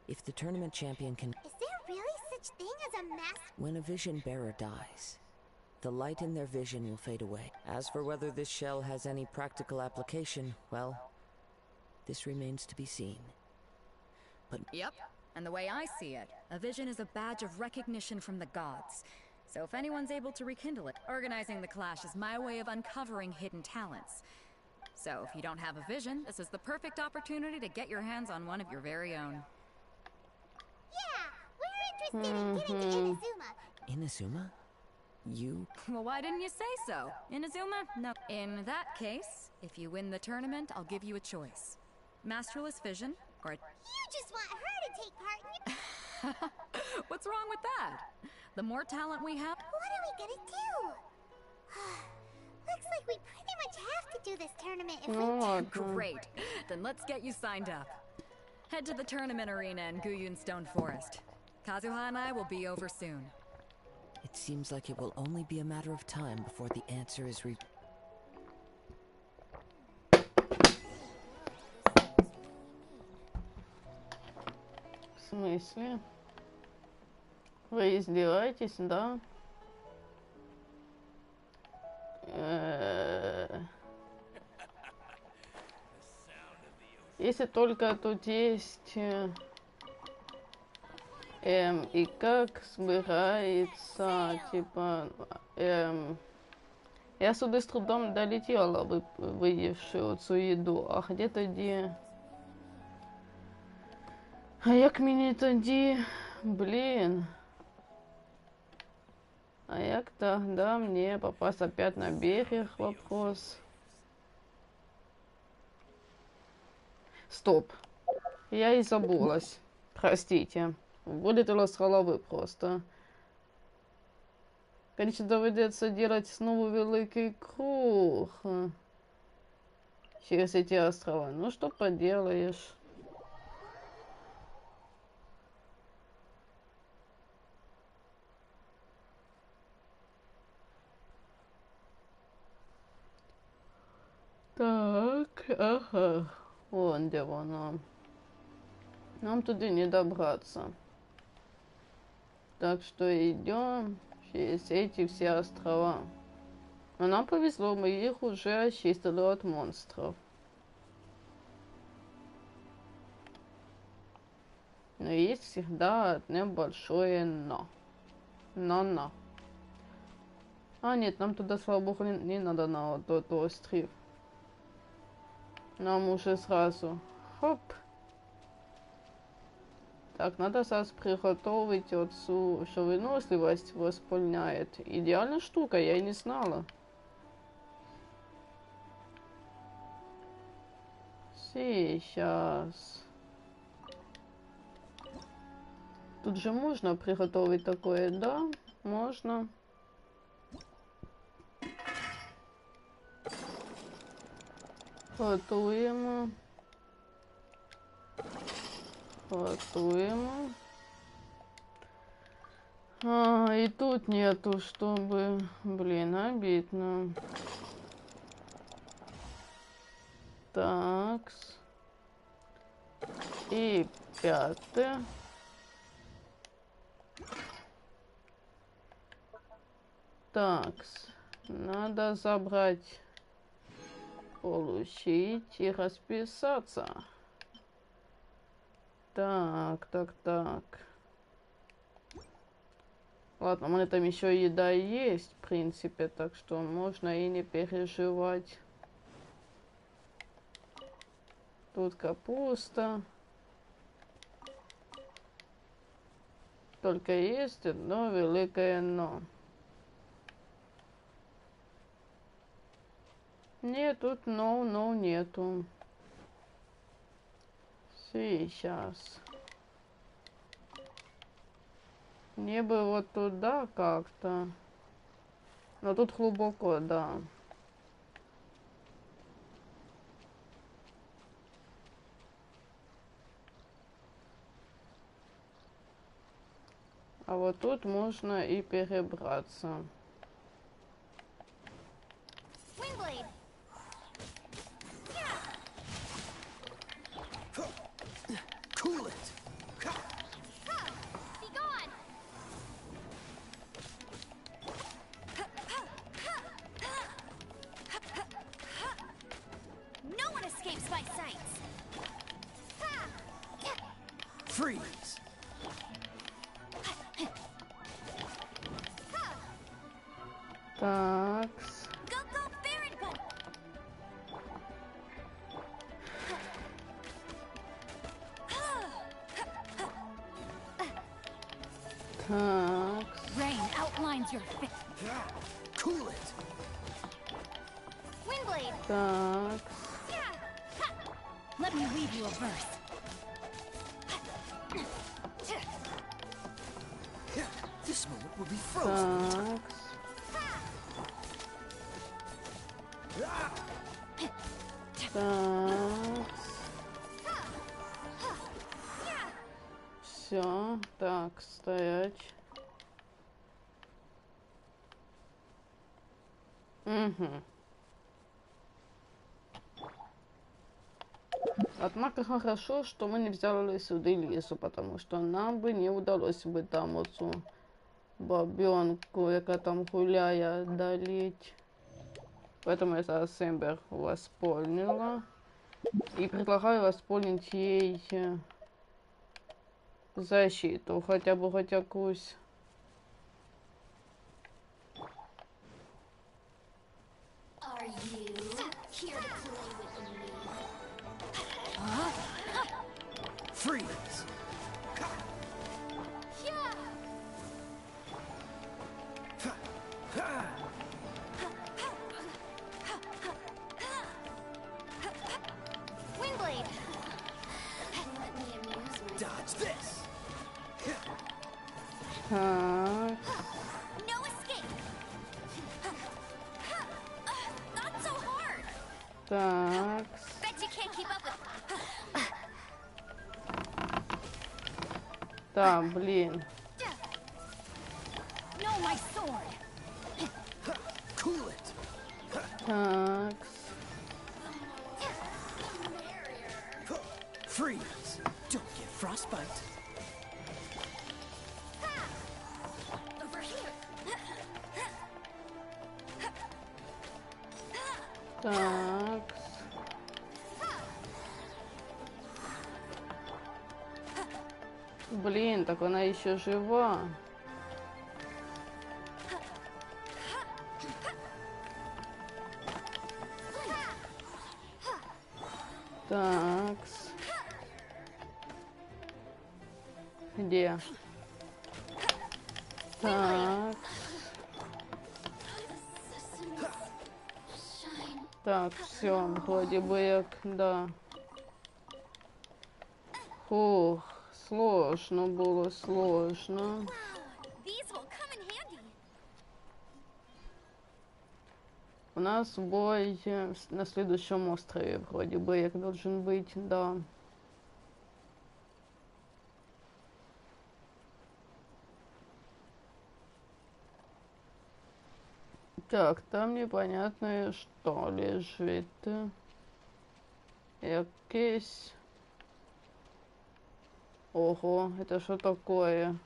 If the tournament champion can...
Is there really such thing as a master?
When a vision bearer dies, the light in their vision will fade away. As for whether this shell has any practical application, well, this remains to be seen. but...
Yep, and the way I see it, a vision is a badge of recognition from the gods. So if anyone's able to rekindle it, organizing the clash is my way of uncovering hidden talents. So if you don't have a vision, this is the perfect opportunity to get your hands on one of your very own.
Yeah, we're interested in getting to Inazuma.
Inazuma? You?
Well, why didn't you say so? Inazuma? No. In that case, if you win the tournament, I'll give you a choice. Masterless vision, or...
You just want her to take part in...
What's wrong with that? The more talent we have...
What are we gonna do? Looks like we pretty much have to do this tournament if we...
Great. Then let's get you signed up. Head to the tournament arena in Guyun Stone Forest. Kazuha and I will be over soon.
It seems like it will only be a matter of time before the answer is
В смысле? Вы издеваетесь, да? Если только тут есть... и как собирается, типа... Я сюда с трудом долетела, выявши оцю еду. А где тоді... А як мені тоді... Блин... А як тогда мне попасть опять на берег? Вопрос. Стоп. Я и забылась. Простите. Вылетело с головы просто. Конечно, доведется делать снова великий круг. Через эти острова. Ну, что поделаешь. Так, ага. Вон где воно. Нам туда не добраться. Так что идем через эти все острова. Но нам повезло, мы их уже очистили от монстров. Но есть всегда одно большое но. Но. А, нет, нам туда, слава богу, не надо на вот тот остров. Нам уже сразу. Хоп. Так, надо зараз приготовить оцю, що виносливость восполняет. Идеальная штука, я и не знала. Сейчас. Тут же можно приготовить такое, да? Можно. Готуємо. Готуємо. А, и тут нету, чтобы... Блин, обидно. Такс. И 5. Такс. Надо забрать... Получить и расписаться. Так. Ладно, у меня там еще еда есть, в принципе, так что можно и не переживать. Тут капуста. Только есть одно великое но. Нет, тут no нету. Сейчас. Мне бы вот туда как-то. Но тут глубоко, да. А вот тут можно и перебраться.
Freeze.
Такс. Такс.
Rain outlines your face.
Cool it.
Windblade.
Такс.
Let me weave you a verse.
This moment will be frozen.
Такс. Такс. Все, так, стоять. Угу. Однако хорошо, что мы не взяли сюда лесу, потому что нам бы не удалось бы там оцю бабенку, яка там гуляє, одолеть. Поэтому я зараз Эмбер восполнила. И предлагаю восполнить ей защиту, хотя бы хоть якусь.
Freeze.
Windblade.
Dodge this.
Так,
No escape. Not so hard.
так.
Bet you can't keep up with.
Да, блин.
No, my sword.
Cool it.
Так.
Freeze. Don't get frostbite.
Over here.
Так. Блин, так она еще жива. Так. Где? Так. Так, все, вроде бы як, да. Фух, сложно было, сложно.
These will come in handy.
У нас бой на следующем острове, вроде бы як должен быть, да. Так, там непонятное что лежит. Якесь. Ого, это что такое?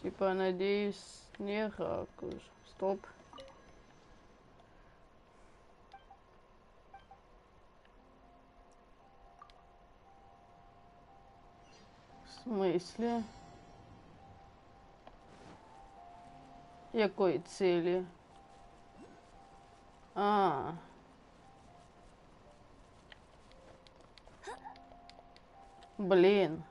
Типа, надеюсь, не ракуш. Стоп. В смысле? Якой цели? А. Блин.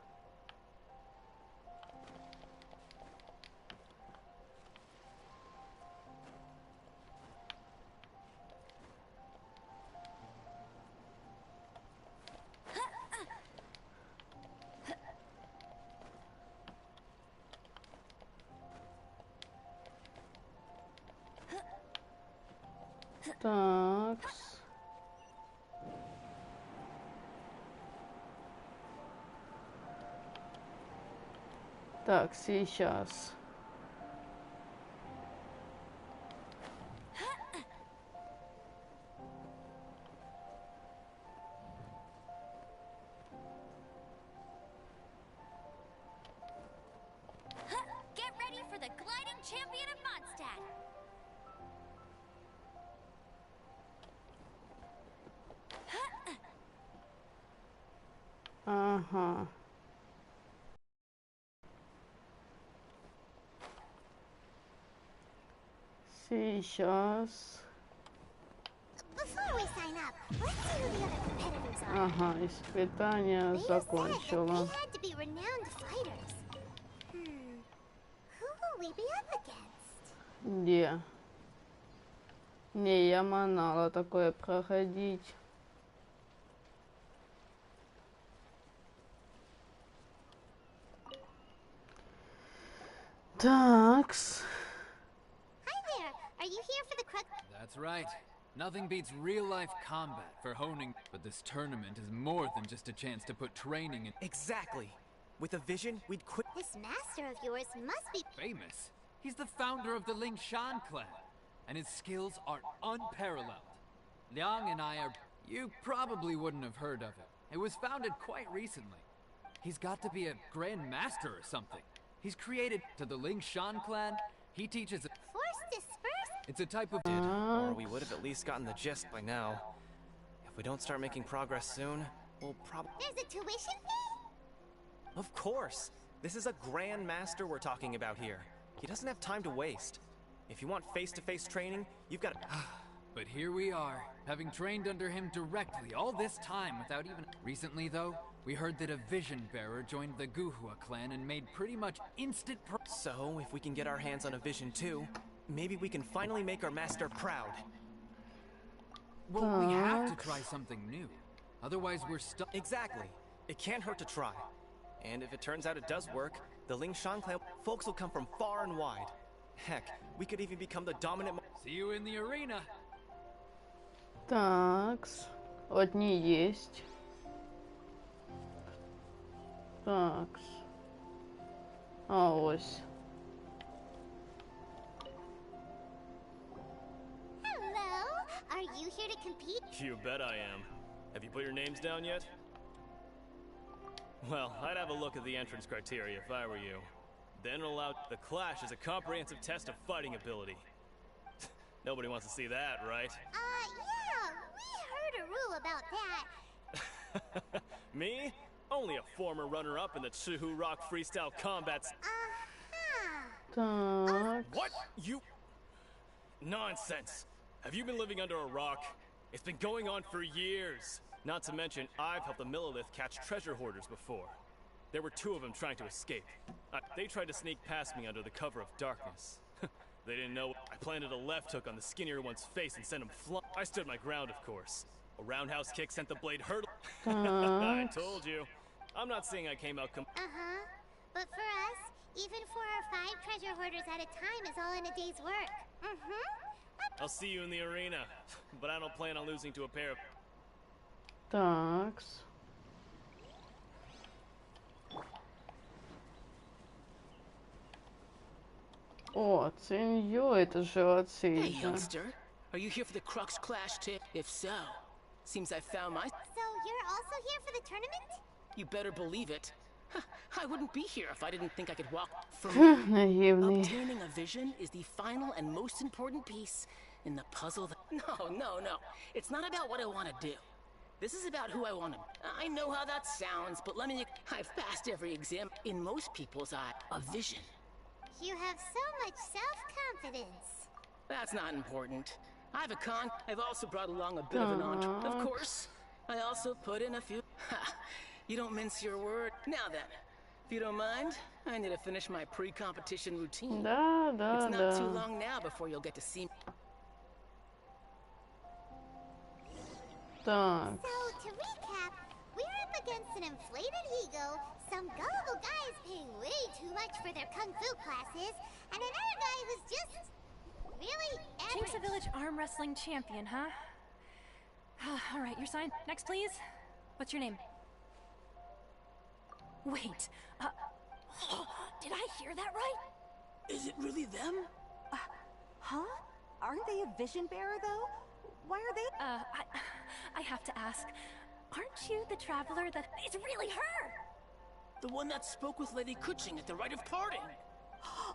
Так. Так, сейчас.
Get ready for the gliding champion of Mondstadt.
Ага. Сейчас.
Before we sign up, let's see who the other competitors are.
Ага, испытание
They said that
закончила.
they had to be renowned fighters. Who will we be up against?
Где? Не, я манала такое проходить. Такс.
Hi there. Are you here for the crux?
That's right. Nothing beats real-life combat for honing, but this tournament is more than just a chance to put training in.
Exactly. With a vision, we'd quit.
This master of yours must be
Famous. He's the founder of the Lingshan clan, and his skills are unparalleled. Liang and I are... You probably wouldn't have heard of it. It was founded quite recently. He's got to be a grand master or something. He's created to the Lingshan clan. He teaches...
force dispersed.
It's a type of...
Or we would have at least gotten the gist by now. If we don't start making progress soon, we'll probably...
There's a tuition fee?
Of course! This is a grand master we're talking about here. He doesn't have time to waste. If you want face-to-face training, you've got...
But here we are, having trained under him directly all this time without even... Recently, though, we heard that a vision bearer joined the Guhua clan and made pretty much instant
So, if we can get our hands on a vision too, maybe we can finally make our master proud.
Well, we have to try something new. Otherwise, we're stuck.
Exactly. It can't hurt to try. And if it turns out it does work, the Lingshan clan folks will come from far and wide. Heck, we could even become the dominant...
See you in the arena.
Такс. Одни есть. Такс. А, ось.
Hello. Are you here to compete?
You bet I am. Have you put your names down yet? Well, I'd have a look at the entrance criteria if I were you. Then roll out the Clash as a comprehensive test of fighting ability. Nobody wants to see that, right?
Yeah, we heard a rule about that.
Me? Only a former runner-up in the Chihu Rock Freestyle Combats.
Так.
What? You... Nonsense. Have you been living under a rock? It's been going on for years. Not to mention, I've helped the Millilith catch treasure hoarders before. There were 2 of them trying to escape. They tried to sneak past me under the cover of darkness. They didn't know I planted a left hook on the skinnier one's face and sent him flying. I stood my ground, of course. A roundhouse kick sent the blade hurtling. I told you. I'm not saying I came out
But for us, even 4 or 5 treasure hoarders at a time is all in a day's work.
I'll see you in the arena. But I don't plan on losing to a pair of...
Такс. О, Цинью, это же
Hey,
отсюда.
youngster. Are you here for the Crux Clash tip? If so, seems I found my...
So you're also here for the tournament?
You better believe it. I wouldn't be here if I didn't think I could walk from...
Наивный.
Obtaining a vision is the final and most important piece in the puzzle that... No. It's not about what I want to do. This is about who I want to... I know how that sounds, but let me... I've passed every exam. In most people's eye, a vision.
You have so much self-confidence.
That's not important. I've also brought along a bit of an entourage. Of course, I also put in a few... You don't mince your word. Now then, if you don't mind, I need to finish my pre-competition routine.
Да.
It's not too long now before you'll get to see me.
Так.
So, to recap, we're up against an inflated ego, some gullible guys paying way too much for their kung fu classes, and another guy who's just really average.
Chief's a village arm wrestling champion, huh? All right, your sign. Next, please. What's your name? Wait, did I hear that right?
Is it really them?
Huh? Aren't they a vision bearer, though? Why are they...
I have to ask. Aren't you the traveler that... It's really her!
The one that spoke with Lady Kuching at the rite of parting.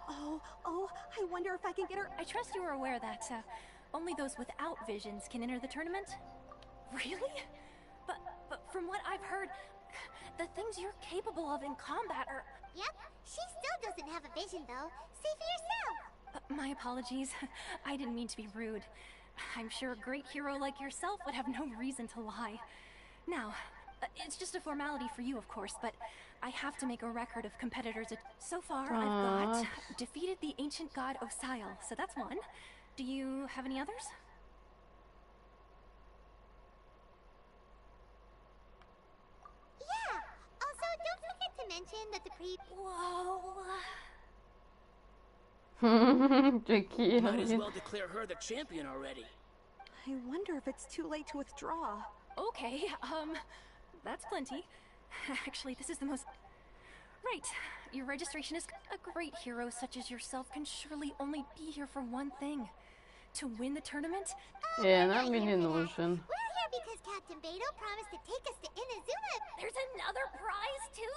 Oh, I wonder if I can get her...
I trust you are aware that, only those without visions can enter the tournament? Really? But from what I've heard, the things you're capable of in combat are...
Yep, she still doesn't have a vision, though. See for yourself.
My apologies. I didn't mean to be rude. I'm sure a great hero like yourself would have no reason to lie. Now, it's just a formality for you, of course, but I have to make a record of competitors. So far, I've got defeated the ancient god Osial, so that's one. Do you have any others?
Yeah! Also, don't forget to mention that the
Might as well declare her the champion already.
I wonder if it's too late to withdraw.
Okay, that's plenty. Actually, this is the most... Right, your registration is... A great hero such as yourself can surely only be here for one thing. To win the tournament?
Нам не нужен.
We're here because Captain Beto promised to take us to Inazuma.
There's another prize, too?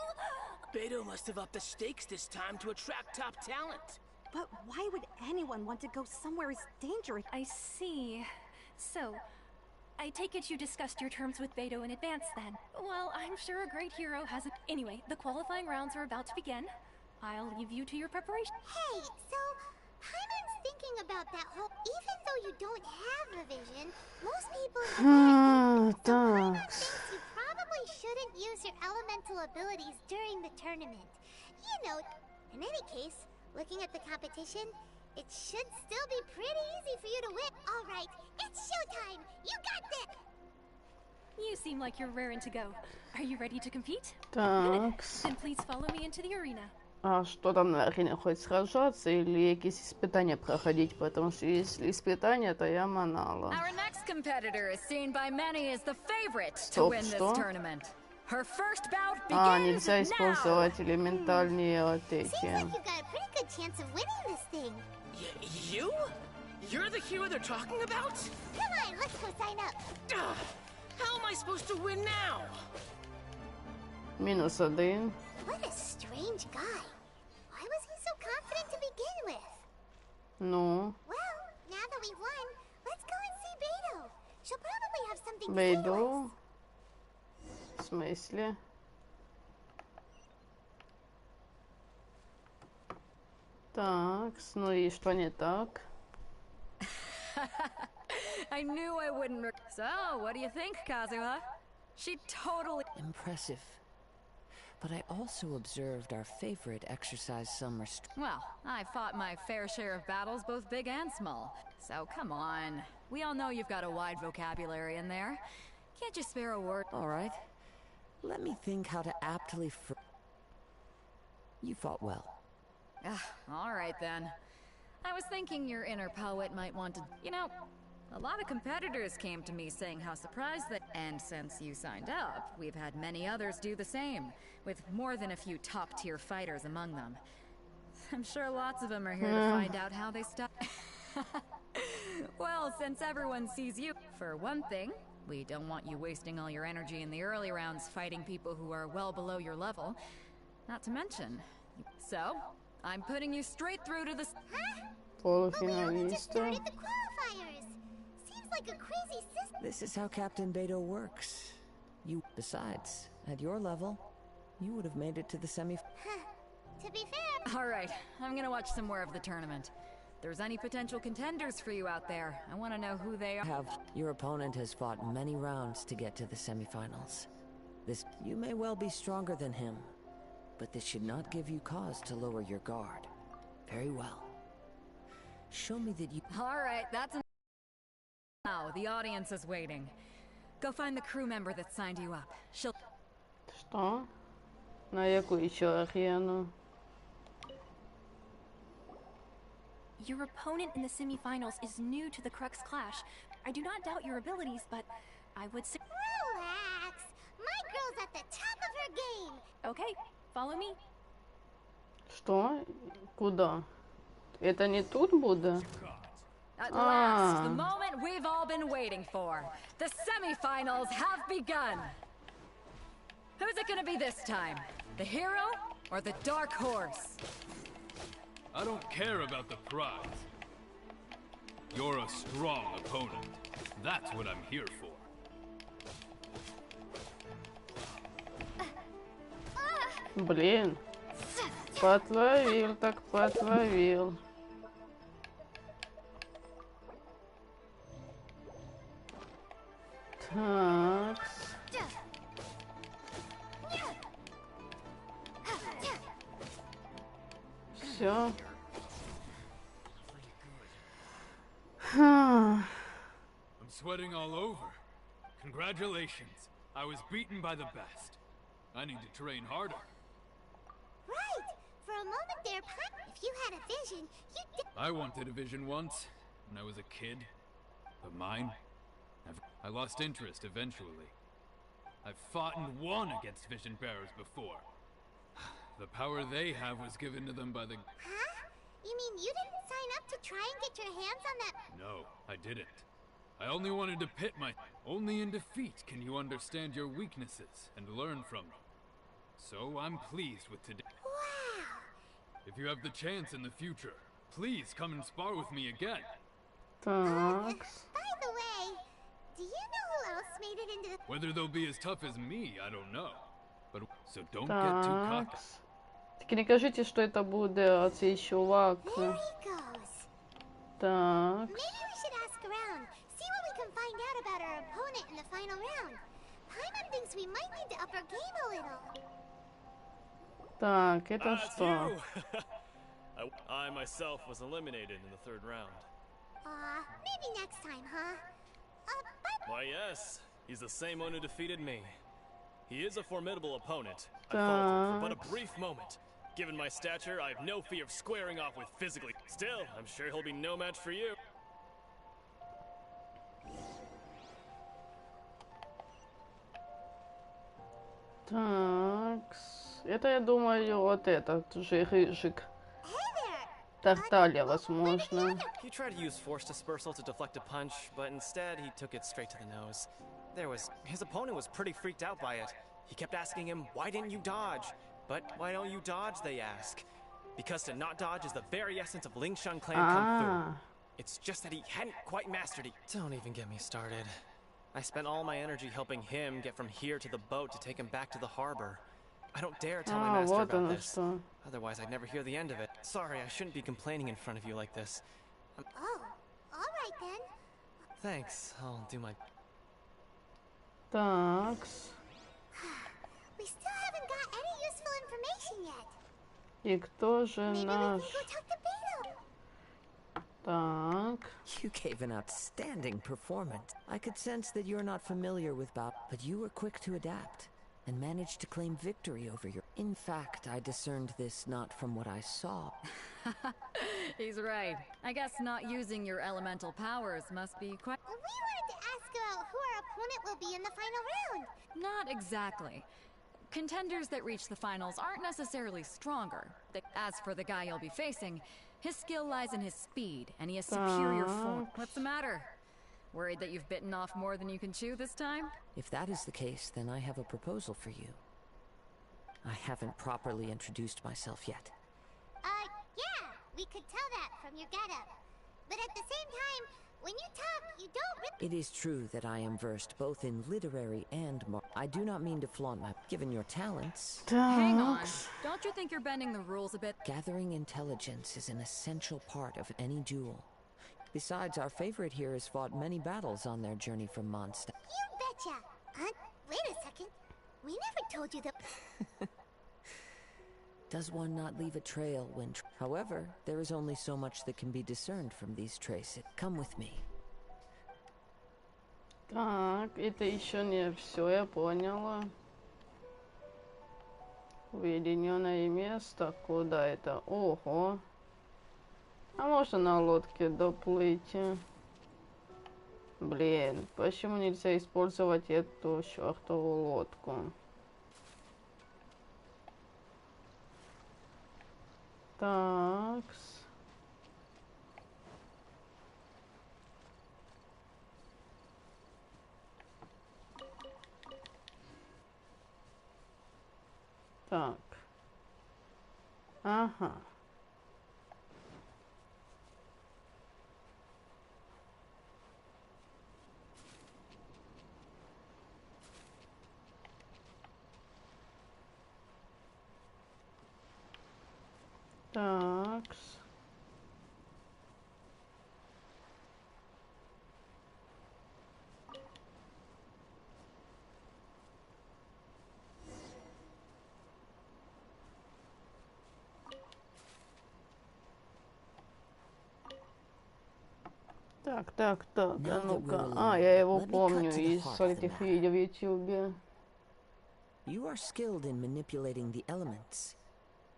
Beto must have upped the stakes this time to attract top talent.
But why would anyone want to go somewhere as dangerous?
I see. So, I take it you discussed your terms with Beto in advance then. Well, I'm sure a great hero hasn't... Anyway, the qualifying rounds are about to begin. I'll leave you to your preparation.
Hey, so... Paimon's thinking about that whole... Even though you don't have a vision, most people in the so Paimon thinks you probably shouldn't use your elemental abilities during the tournament. You know, in any case, looking at the competition, it should still be pretty easy for you to win. All right, it's showtime. You got this.
You seem like you're raring to go. Are you ready to compete?
Такс.
Then please follow me into the arena.
А что там на арене? Хоть сражаться или какие испытания проходить? Потому что если испытания, то я манала.
Our next competitor is seen by many as the favorite to win this tournament. Her first bout begins
нельзя использовать элементальные вот эти.
Seems like you got a pretty good chance of winning this thing.
You? You're the hero they're talking about?
Come on, let's go sign up.
How am I supposed to win now?
-1.
What a strange guy. Why was he so confident to begin with?
Ну.
Well, now that we won, let's go and see Beto. She'll probably have something to
Beto? В смысле? Так, ну и что не так?
I knew I wouldn't. So, what do you think, Kazuha? She totally...
Impressive. But I also observed our favorite exercise some restraint.
Well, I fought my fair share of battles, both big and small. So, come on. We all know you've got a wide vocabulary in there. Can't you spare a word?
All right. Let me think how to aptly You fought well.
All right, then. I was thinking your inner poet might want to... You know, a lot of competitors came to me saying how surprised that... And since you signed up, we've had many others do the same, with more than a few top-tier fighters among them. I'm sure lots of them are here to find out how they stop... Well, since everyone sees you... For one thing, we don't want you wasting all your energy in the early rounds fighting people who are well below your level. Not to mention... So, I'm putting you straight through to the...
Полуфиналиста.
Like a crazy system.
This is how Captain Beto works. Besides, at your level, you would have made it to the semi...
To be fair...
Alright, I'm gonna watch some more of the tournament. If there's any potential contenders for you out there, I want to know who they are.
Your opponent has fought many rounds to get to the semifinals. You may well be stronger than him, but this should not give you cause to lower your guard. Very well. Show me that you...
Alright, that's enough. Now, the audience is waiting. Go find the crew member that signed you up. She'll...
Что? На яку еще арену?
Your opponent in the semifinals is new to the Crux Clash. I do not doubt your abilities, but I would say...
Relax! My girl's at the top of her game!
Okay, follow me.
Что? Куда? Это не тут буду?
At last, the moment we've all been waiting for. The semifinals have begun. Who's it gonna be this time? The hero or the dark horse?
I don't care about the prize. You're a strong opponent. That's what I'm here for.
Блин. Подловил, так подловил. Так. Все.
I'm sweating all over. Congratulations. I was beaten by the best. I need to train harder.
Right! For a moment there, if you had a vision,
I wanted a vision once, when I was a kid. But mine? I lost interest eventually. I've fought and won against vision bearers before. The power they have was given to them by the...
Huh? You mean you didn't sign up to try and get your hands on that?
No, I didn't. I only wanted to pit my... Only in defeat can you understand your weaknesses and learn from them. So I'm pleased with today.
Wow!
If you have the chance in the future, please come and spar with me again.
Так.
By the way, do you know who else made it into the...
Whether they'll be as tough as me, I don't know. But so don't get too cocky.
Тільки не кажіть, що це буде цей чувак.
There he goes.
Так.
Maybe we should ask around, see what we can find out about our opponent in the final round. Paimon thinks we might need to up our game a little.
Так, это
It's
что?
you. I myself was eliminated in the third round.
Maybe next time, huh?
Why, yes. He's the same one who defeated me. He is a formidable opponent. I faltered for but a brief moment. Given my stature, I have no fear of squaring off with physically. Still, I'm sure he'll be no match for you.
Так. Это, я думаю, вот этот же рыжик. Тарталья, возможно.
He tried to use force dispersal to deflect a punch, but instead he took it straight to the nose. His opponent was pretty freaked out by it. He kept asking him, why didn't you dodge? But why don't you dodge, they ask. Because to not dodge is the very essence of Lingshan clan kung fu. It's just that he hadn't quite mastered it. Don't even get me started. I spent all my energy helping him get from here to the boat to take him back to the harbor. I don't dare tell my master about this. Otherwise, I'd never hear the end of it. Sorry, I shouldn't be complaining in front of you like this.
Oh, all right then.
Thanks. I'll do my...
Такс.
We still haven't got any useful information yet.
И кто же
Maybe
наш?
we can go talk to Beto.
Так.
You gave an outstanding performance. I could sense that you're not familiar with Bob, but you were quick to adapt and managed to claim victory over your... In fact, I discerned this not from what I saw.
He's right. I guess not using your elemental powers must be quite...
We wanted to ask about who our opponent will be in the final round.
Not exactly. Contenders that reach the finals aren't necessarily stronger. As for the guy you'll be facing, his skill lies in his speed, and he has superior form. What's the matter? Worried that you've bitten off more than you can chew this time?
If that is the case, then I have a proposal for you. I haven't properly introduced myself yet.
Yeah, we could tell that from your getup. But at the same time, when you talk, you don't really...
It is true that I am versed both in literary and I do not mean to flaunt my... Given your talents...
Hang on. Don't you think you're bending the rules a bit?
Gathering intelligence is an essential part of any duel. Besides, our favorite here has fought many battles on their journey from Mondstadt.
You betcha! Wait a second. We never told you that...
Does one not leave a trail when... However, there is only so much that can be discerned from these traces. Come with me.
Так, это еще не все, я поняла. Уединенное место, куда это? Ого. А можно на лодке доплыть? Блин, почему нельзя использовать эту чертову лодку? Такс. Так. Ага. Такс. Так, а ну-ка. Я его помню из этих видео в YouTube.
You are skilled in manipulating the elements,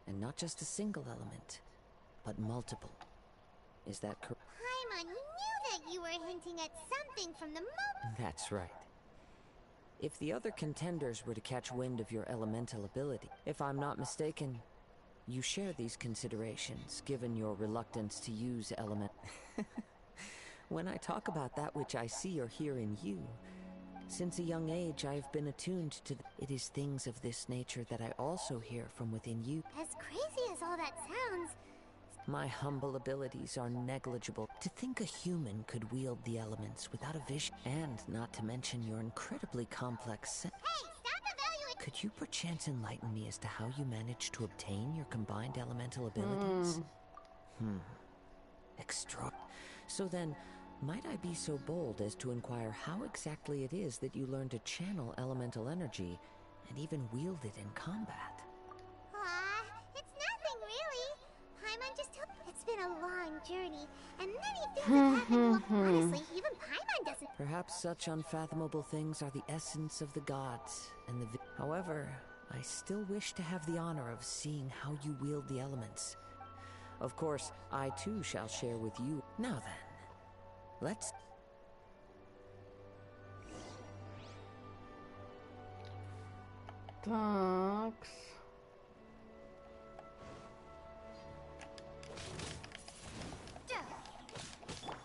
and not just a single element, but multiple. Is that correct?
Paimon knew that you were hinting at something from the moment.
That's right. If the other contenders were to catch wind of your elemental ability, if I'm not mistaken, you share these considerations, given your reluctance to use element. When I talk about that which I see or hear in you, since a young age I have been attuned to it is things of this nature that I also hear from within you.
As crazy as all that sounds,
my humble abilities are negligible. To think a human could wield the elements without a vision, and not to mention your incredibly complex
hey, stop evaluating.
Could you perchance enlighten me as to how you managed to obtain your combined elemental abilities? Extra. So then, might I be so bold as to inquire how exactly it is that you learned to channel elemental energy and even wield it in combat?
It's nothing really. Paimon just told me it's been a long journey, and many things have happened. Honestly, even Paimon doesn't.
Perhaps such unfathomable things are the essence of the gods and the. However, I still wish to have the honor of seeing how you wield the elements. Of course, I too shall share with you. Now then, let's.
Так.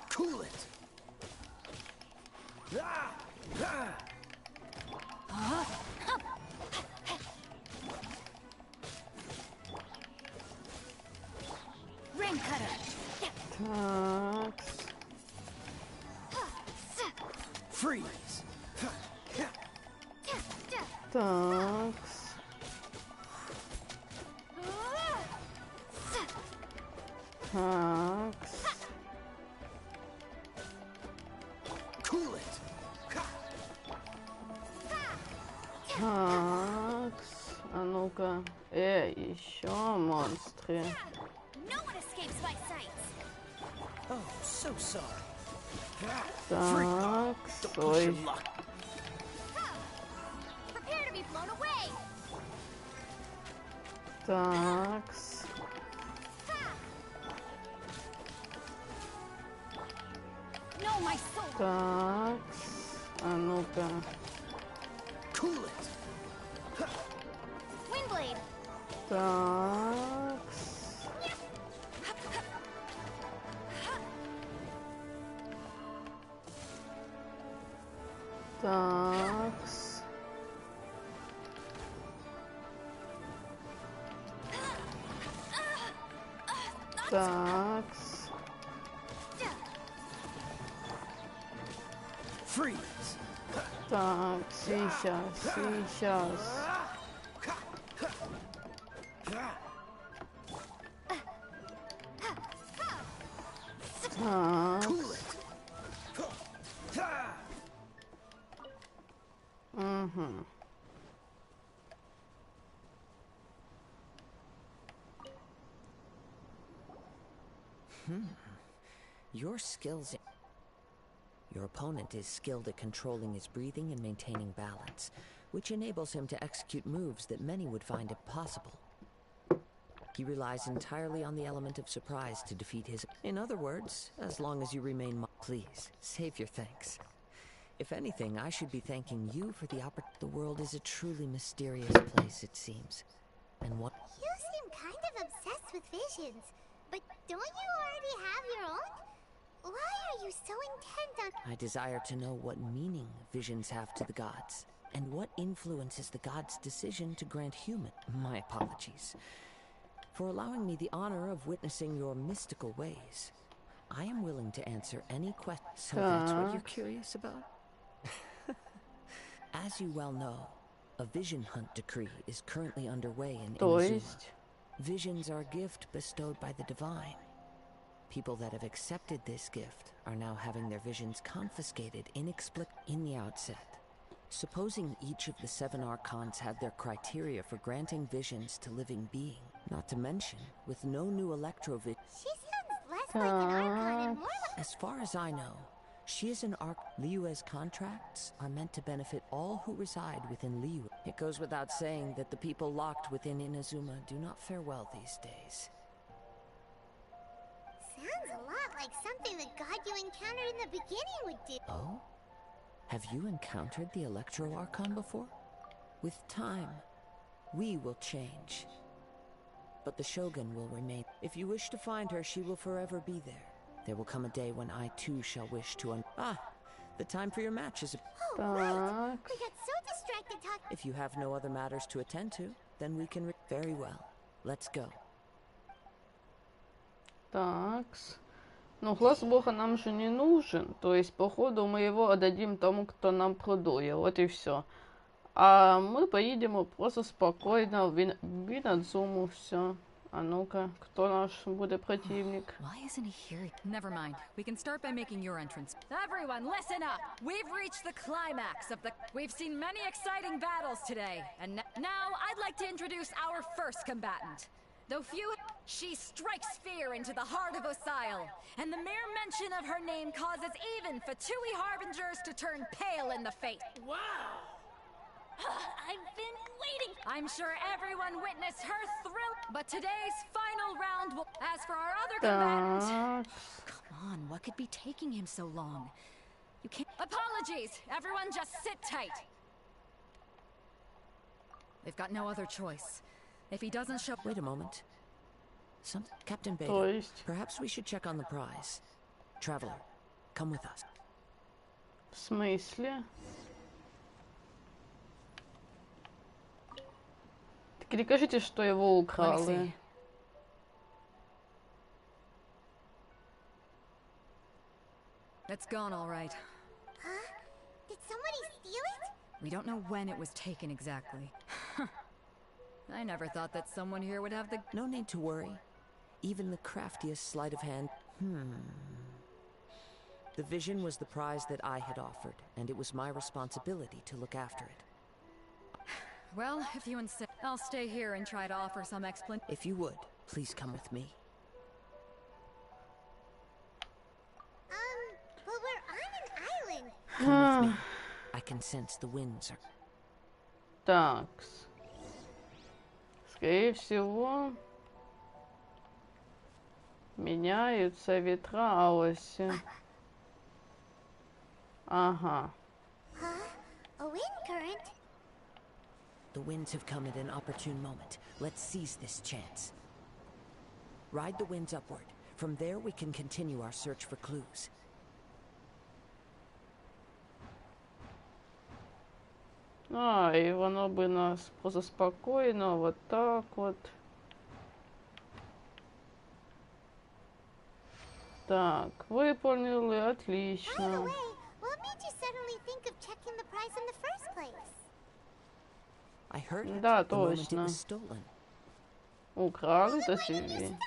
Cool it.
Ring cutter.
Так.
Freeze.
Так. Так.
Cool it.
Так. А ну-ка. Еще монстры.
No one escapes my sights.
Oh, so sorry.
Так.
Ой.
Prepare to be blown away.
Так.
No, my soul.
Так. А ну-ка.
Cool it.
Windblade.
Так. Так. Так.
Freeze.
Так, сейчас. Так. Угу.
Your skills. Your opponent is skilled at controlling his breathing and maintaining balance, which enables him to execute moves that many would find impossible. He relies entirely on the element of surprise to defeat his. In other words, as long as you remain. Please, save your thanks. If anything, I should be thanking you for the opportunity. The world is a truly mysterious place, it seems. And what?
You seem kind of obsessed with visions, but don't you already have your own? Why are you so intent on...
I desire to know what meaning visions have to the gods, and what influences the gods' decision to grant human. My apologies for allowing me the honor of witnessing your mystical ways. I am willing to answer any question. So that's what you're curious about? As you well know, a vision hunt decree is currently underway in Inazuma. Visions are a gift bestowed by the divine. People that have accepted this gift are now having their visions confiscated in the outset. Supposing each of the 7 archons had their criteria for granting visions to living beings, not to mention, with no new electrovision.
She sounds less
As far as I know, she is an arc. Liyue's contracts are meant to benefit all who reside within Liyue. It goes without saying that the people locked within Inazuma do not fare well these days.
Sounds a lot like something the god you encountered in the beginning would do.
Oh? Have you encountered the Electro Archon before? With time, we will change. But the Shogun will remain. If you wish to find her, she will forever be there. There will come a day when I too shall wish to the time for your match is...
Oh, right. We got so distracted talking.
If you have no other matters to attend to, then we can... Very well. Let's go.
Такс. Ну, глаз бога нам же не нужен. То есть, походу, мы его отдадим тому, кто нам продует. Вот и все. А мы поедем просто спокойно в Инадзуму. Все. А ну-ка, кто наш будет противник?
Why isn't he here? Never mind. We can start by making your entrance. Everyone, listen up! We've reached the climax of the... We've seen many exciting battles today. And now I'd like to introduce our first combatant. Though few... She strikes fear into the heart of Osile. And the mere mention of her name causes even Fatui Harbingers to turn pale in the face.
Wow!
I've been waiting. I'm sure everyone witnessed her thrill. But today's final round will... As for our other combatant... Come on, what could be taking him so long? You can't... Apologies! Everyone just sit tight. They've got no other choice. If he doesn't show...
Wait a moment. Captain Beta, perhaps we should check on the prize. Traveler, come with us.
В смысле? Так не кажите, что его украли.
It's gone, all right.
Huh? Did somebody steal it?
We don't know when it was taken exactly. I never thought that someone here would have the...
No need to worry. Even the craftiest sleight of hand... The vision was the prize that I had offered, and it was my responsibility to look after it.
Well, if you insist, I'll stay here and try to offer some explanation.
If you would, please come with me.
But we're on an island.
Come with me. I can sense the winds are...
Такс. Скорее всего, меняются ветра оси. Ага.
Huh? A wind current?
The winds have come at an opportune moment. Let's seize this chance. Ride the winds upward. From there we can continue our search for clues.
И воно бы нас просто спокойно, вот так вот. Так, выполнили, отлично. Да, точно. Украли-то себе.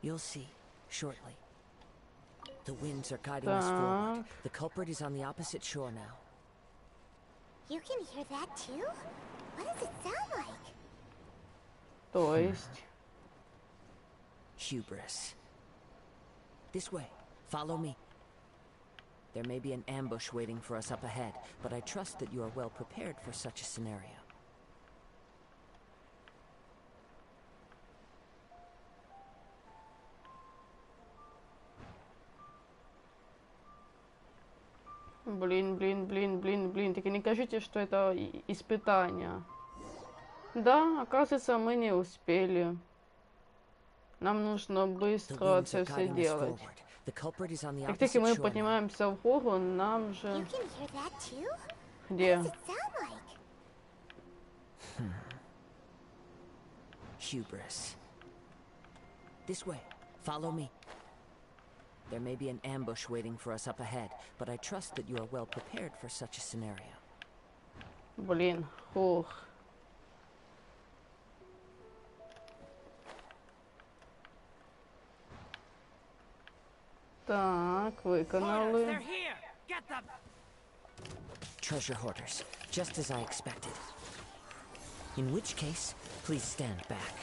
You'll see shortly. The winds are guiding us forward. The culprit is on the opposite shore now.
You can hear that too? What does it sound like?
То есть?
Hubris. This way. Follow me. There may be an ambush waiting for us up ahead, but I trust that you are well prepared for such a scenario.
Блин. Так и не кажите, что это испытание. Да, оказывается, мы не успели. Нам нужно быстро это все делать. Как только мы поднимаемся в гору, нам же... Где?
Hubris. This way. Follow me. There may be an ambush waiting for us up ahead, but I trust that you are well prepared for such a scenario.
Блин, хух. Так, выконали.
Treasure hoarders, just as I expected. In which case, please stand back.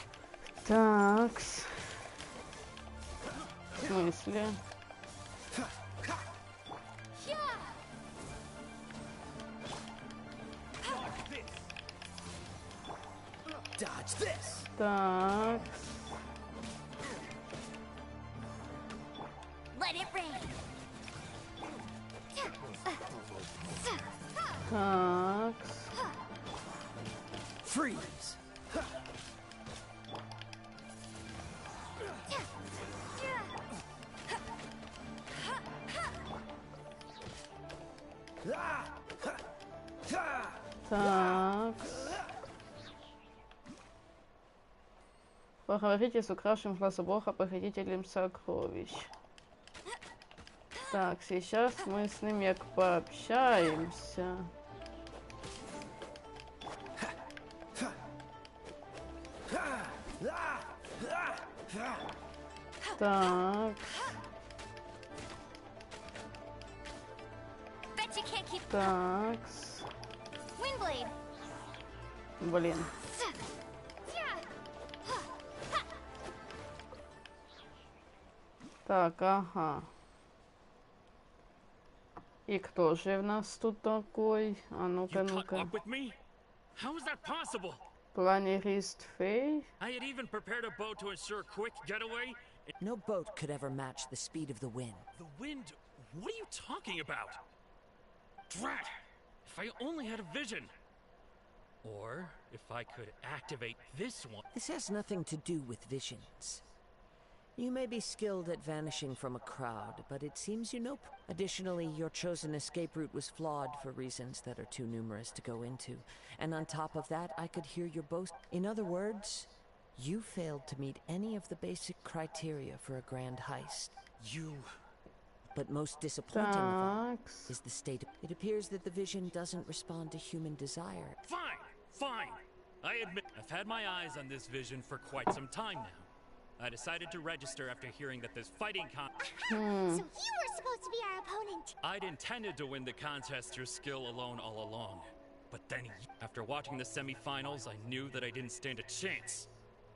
Такс. В смысле? Так. Так.
Freeze.
Так. Поговорите с украшенным глаза бога, похитителем сокровищ. Так, сейчас мы с ним як пообщаемся. Так. Так. Блин. Так, ага. И кто же у нас тут такой? А ну-ка, ну-ка. Планерист Фей?
No boat could ever match the speed of the wind.
The wind? What are you talking about? Drat! If I only had a vision. Or if I could activate this one.
This has nothing to do with visions. You may be skilled at vanishing from a crowd, but it seems you know. Additionally, your chosen escape route was flawed for reasons that are too numerous to go into. And on top of that, I could hear your boast. In other words, you failed to meet any of the basic criteria for a grand heist. But most disappointing of all is the state of... It appears that the vision doesn't respond to human desire.
Fine. I admit I've had my eyes on this vision for quite some time now. I decided to register after hearing that this fighting
So you were supposed to be our opponent.
I'd intended to win the contest through skill alone all along. But then, after watching the semi-finals, I knew that I didn't stand a chance.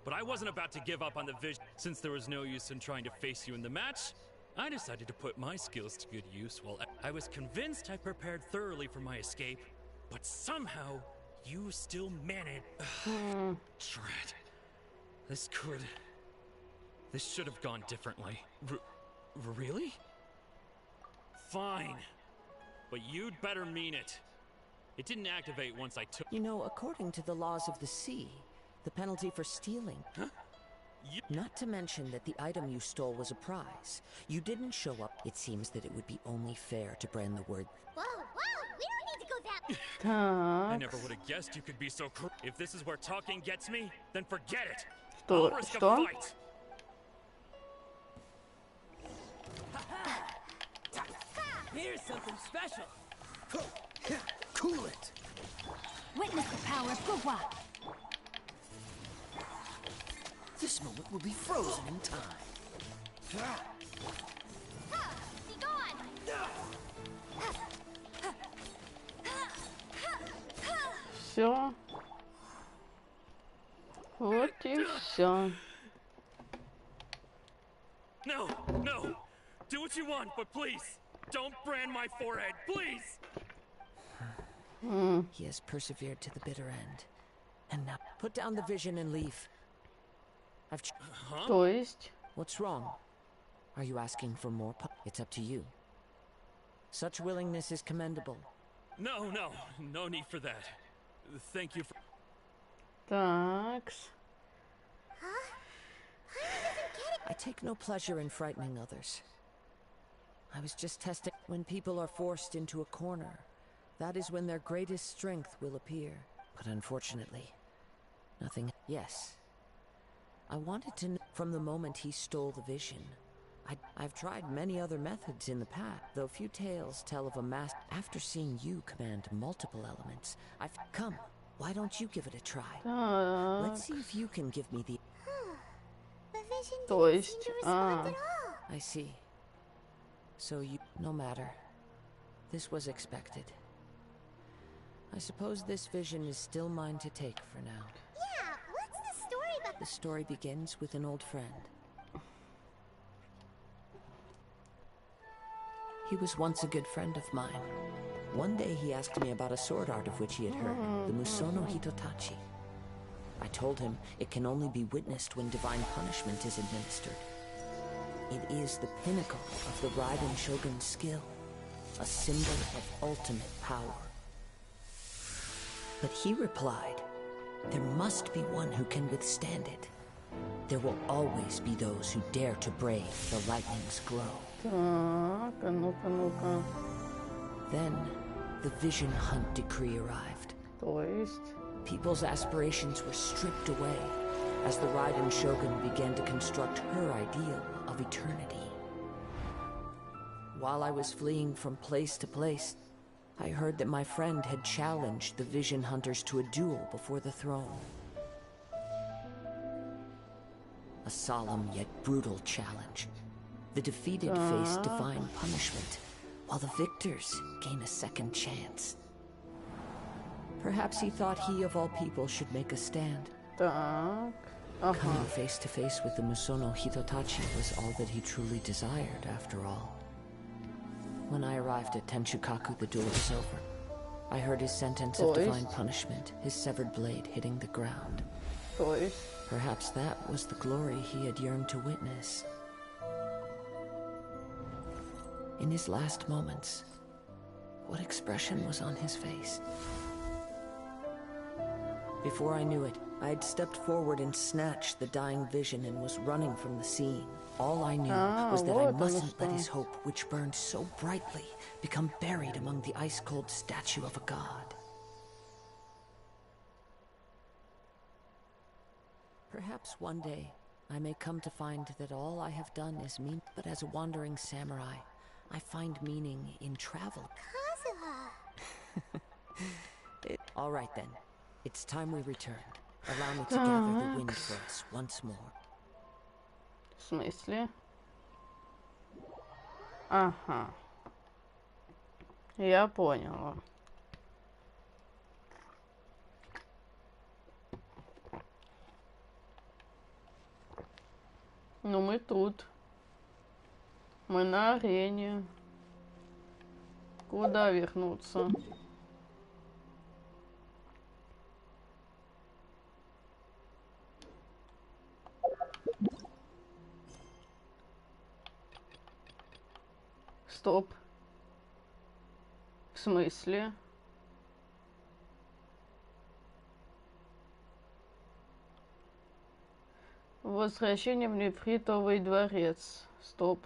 But I wasn't about to give up on the vision. Since there was no use in trying to face you in the match, I decided to put my skills to good use while I was convinced I prepared thoroughly for my escape, but somehow you still managed. Drat. This should have gone differently. Really? Fine. But you'd better mean it. It didn't activate once I took...
You know, according to the laws of the sea, the penalty for stealing... Not to mention that the item you stole was a prize. You didn't show up. It seems that it would be only fair to brand the word...
Whoa, we don't need to go that...
I never would have guessed you could be so cruel. If this is where talking gets me, then forget it. I'll risk a fight.
Here's something special.
Cool it. Witness the power of Gugwa.
This moment will be frozen in time.
Be gone!
Все. Вот и все.
No. Do what you want, but please, don't brand my forehead, please!
He has persevered to the bitter end. And now, put down the vision and leave.
То есть?
What's wrong? Are you asking for more? It's up to you. Such willingness is commendable.
No need for that. Thank you for...
Такс.
I take no pleasure in frightening others. I was just testing. When people are forced into a corner, that is when their greatest strength will appear. But unfortunately, nothing... Yes. I wanted to know from the moment he stole the vision. I've tried many other methods in the past, though few tales tell of a master. After seeing you command multiple elements, Come, why don't you give it a try? Let's see if you can give me the...
The vision
То
didn't
есть...
seem to respond at all.
I see. So you... No matter. This was expected. I suppose this vision is still mine to take for now.
Yeah, what's the story about...
The story begins with an old friend. He was once a good friend of mine. One day he asked me about a sword art of which he had heard, the Musono Hitotachi. I told him it can only be witnessed when divine punishment is administered. It is the pinnacle of the Raiden Shogun's skill, a symbol of ultimate power. But he replied, there must be one who can withstand it. There will always be those who dare to brave the lightning's glow.
Так, ну-ка, ну-ка.
Then, the Vision Hunt decree arrived.
То есть?
People's aspirations were stripped away as the Raiden Shogun began to construct her ideal of eternity. While I was fleeing from place to place, I heard that my friend had challenged the Vision Hunters to a duel before the throne. A solemn yet brutal challenge. The defeated face divine punishment, while the victors gain a second chance. Perhaps he thought he of all people should make a stand.
Так.
Coming face to face with the Musono Hitotachi was all that he truly desired, after all. When I arrived at Tenchukaku, the duel was over. I heard his sentence of divine punishment, his severed blade hitting the ground. Perhaps that was the glory he had yearned to witness. In his last moments, what expression was on his face? Before I knew it, I had stepped forward and snatched the dying vision and was running from the scene. All I knew was that I mustn't let his hope, which burned so brightly, become buried among the ice-cold statue of a god. Perhaps one day, I may come to find that all I have done is mean, but as a wandering samurai, I find meaning in travel. All right then. It's time we return. Allow me to gather the wind for us once more.
В смысле? Ага. Я поняла. Ну мы тут. Мы на арене. Куда вернуться? Стоп. В смысле? Возвращение в нефритовый дворец. Стоп.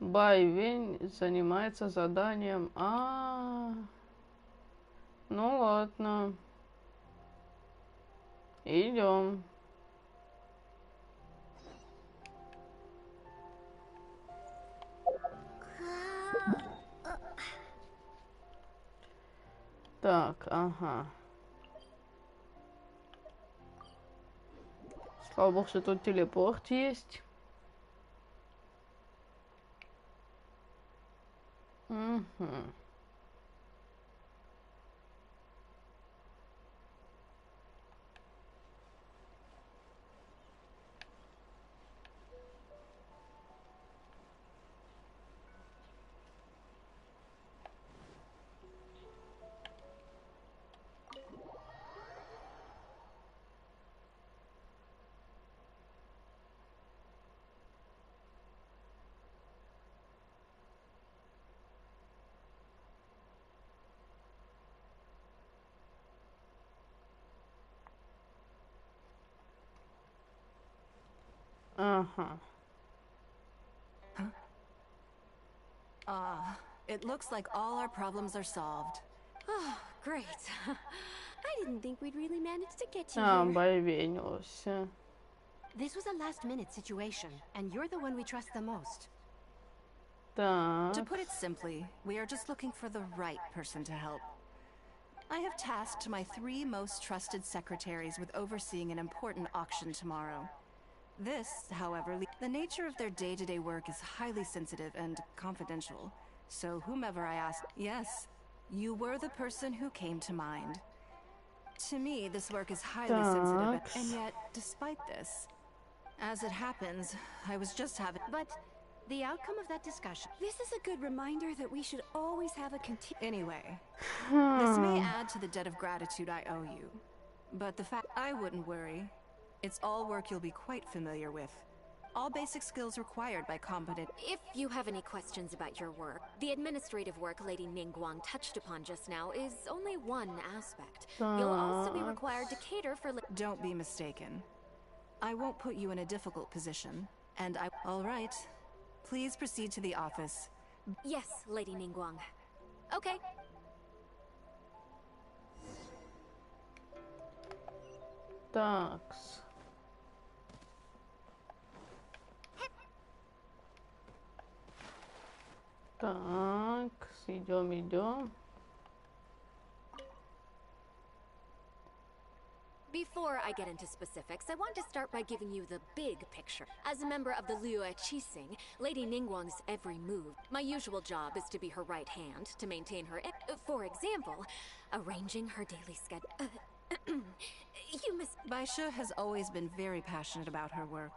Байвень занимается заданием. Ну ладно. Идем. Так, ага. Слава богу, что тут телепорт есть. Угу. Ага.
It looks like all our problems are solved.
Oh, great. I didn't think we'd really manage to get you here.
Боевенился.
This was a last-minute situation, and you're the one we trust the most.
Так.
To put it simply, we are just looking for the right person to help. I have tasked my 3 most trusted secretaries with overseeing an important auction tomorrow. This, however, the nature of their day-to-day work is highly sensitive and confidential. So whomever I ask, yes, you were the person who came to mind. To me, this work is highly sensitive, and yet, despite this, as it happens, I was just having...
But
The outcome of that discussion.
This is a good reminder that we should always have a
Anyway, this may add to the debt of gratitude I owe you. But the fact I wouldn't worry. It's all work you'll be quite familiar with. All basic skills required by competent.
If you have any questions about your work, the administrative work Lady Ningguang touched upon just now is only one aspect. You'll also be required to cater for.
Don't be mistaken. I won't put you in a difficult position, and I. All right. Please proceed to the office.
Yes, Lady Ningguang. Okay.
Такс. Так, идем.
Before I get into specifics, I want to start by giving you the big picture. As a member of the Liyue Qixing, Lady Ningguang's every move. My usual job is to be her right hand, to maintain her. For example, arranging her daily schedule. You miss.
Baisha has always been very passionate about her work.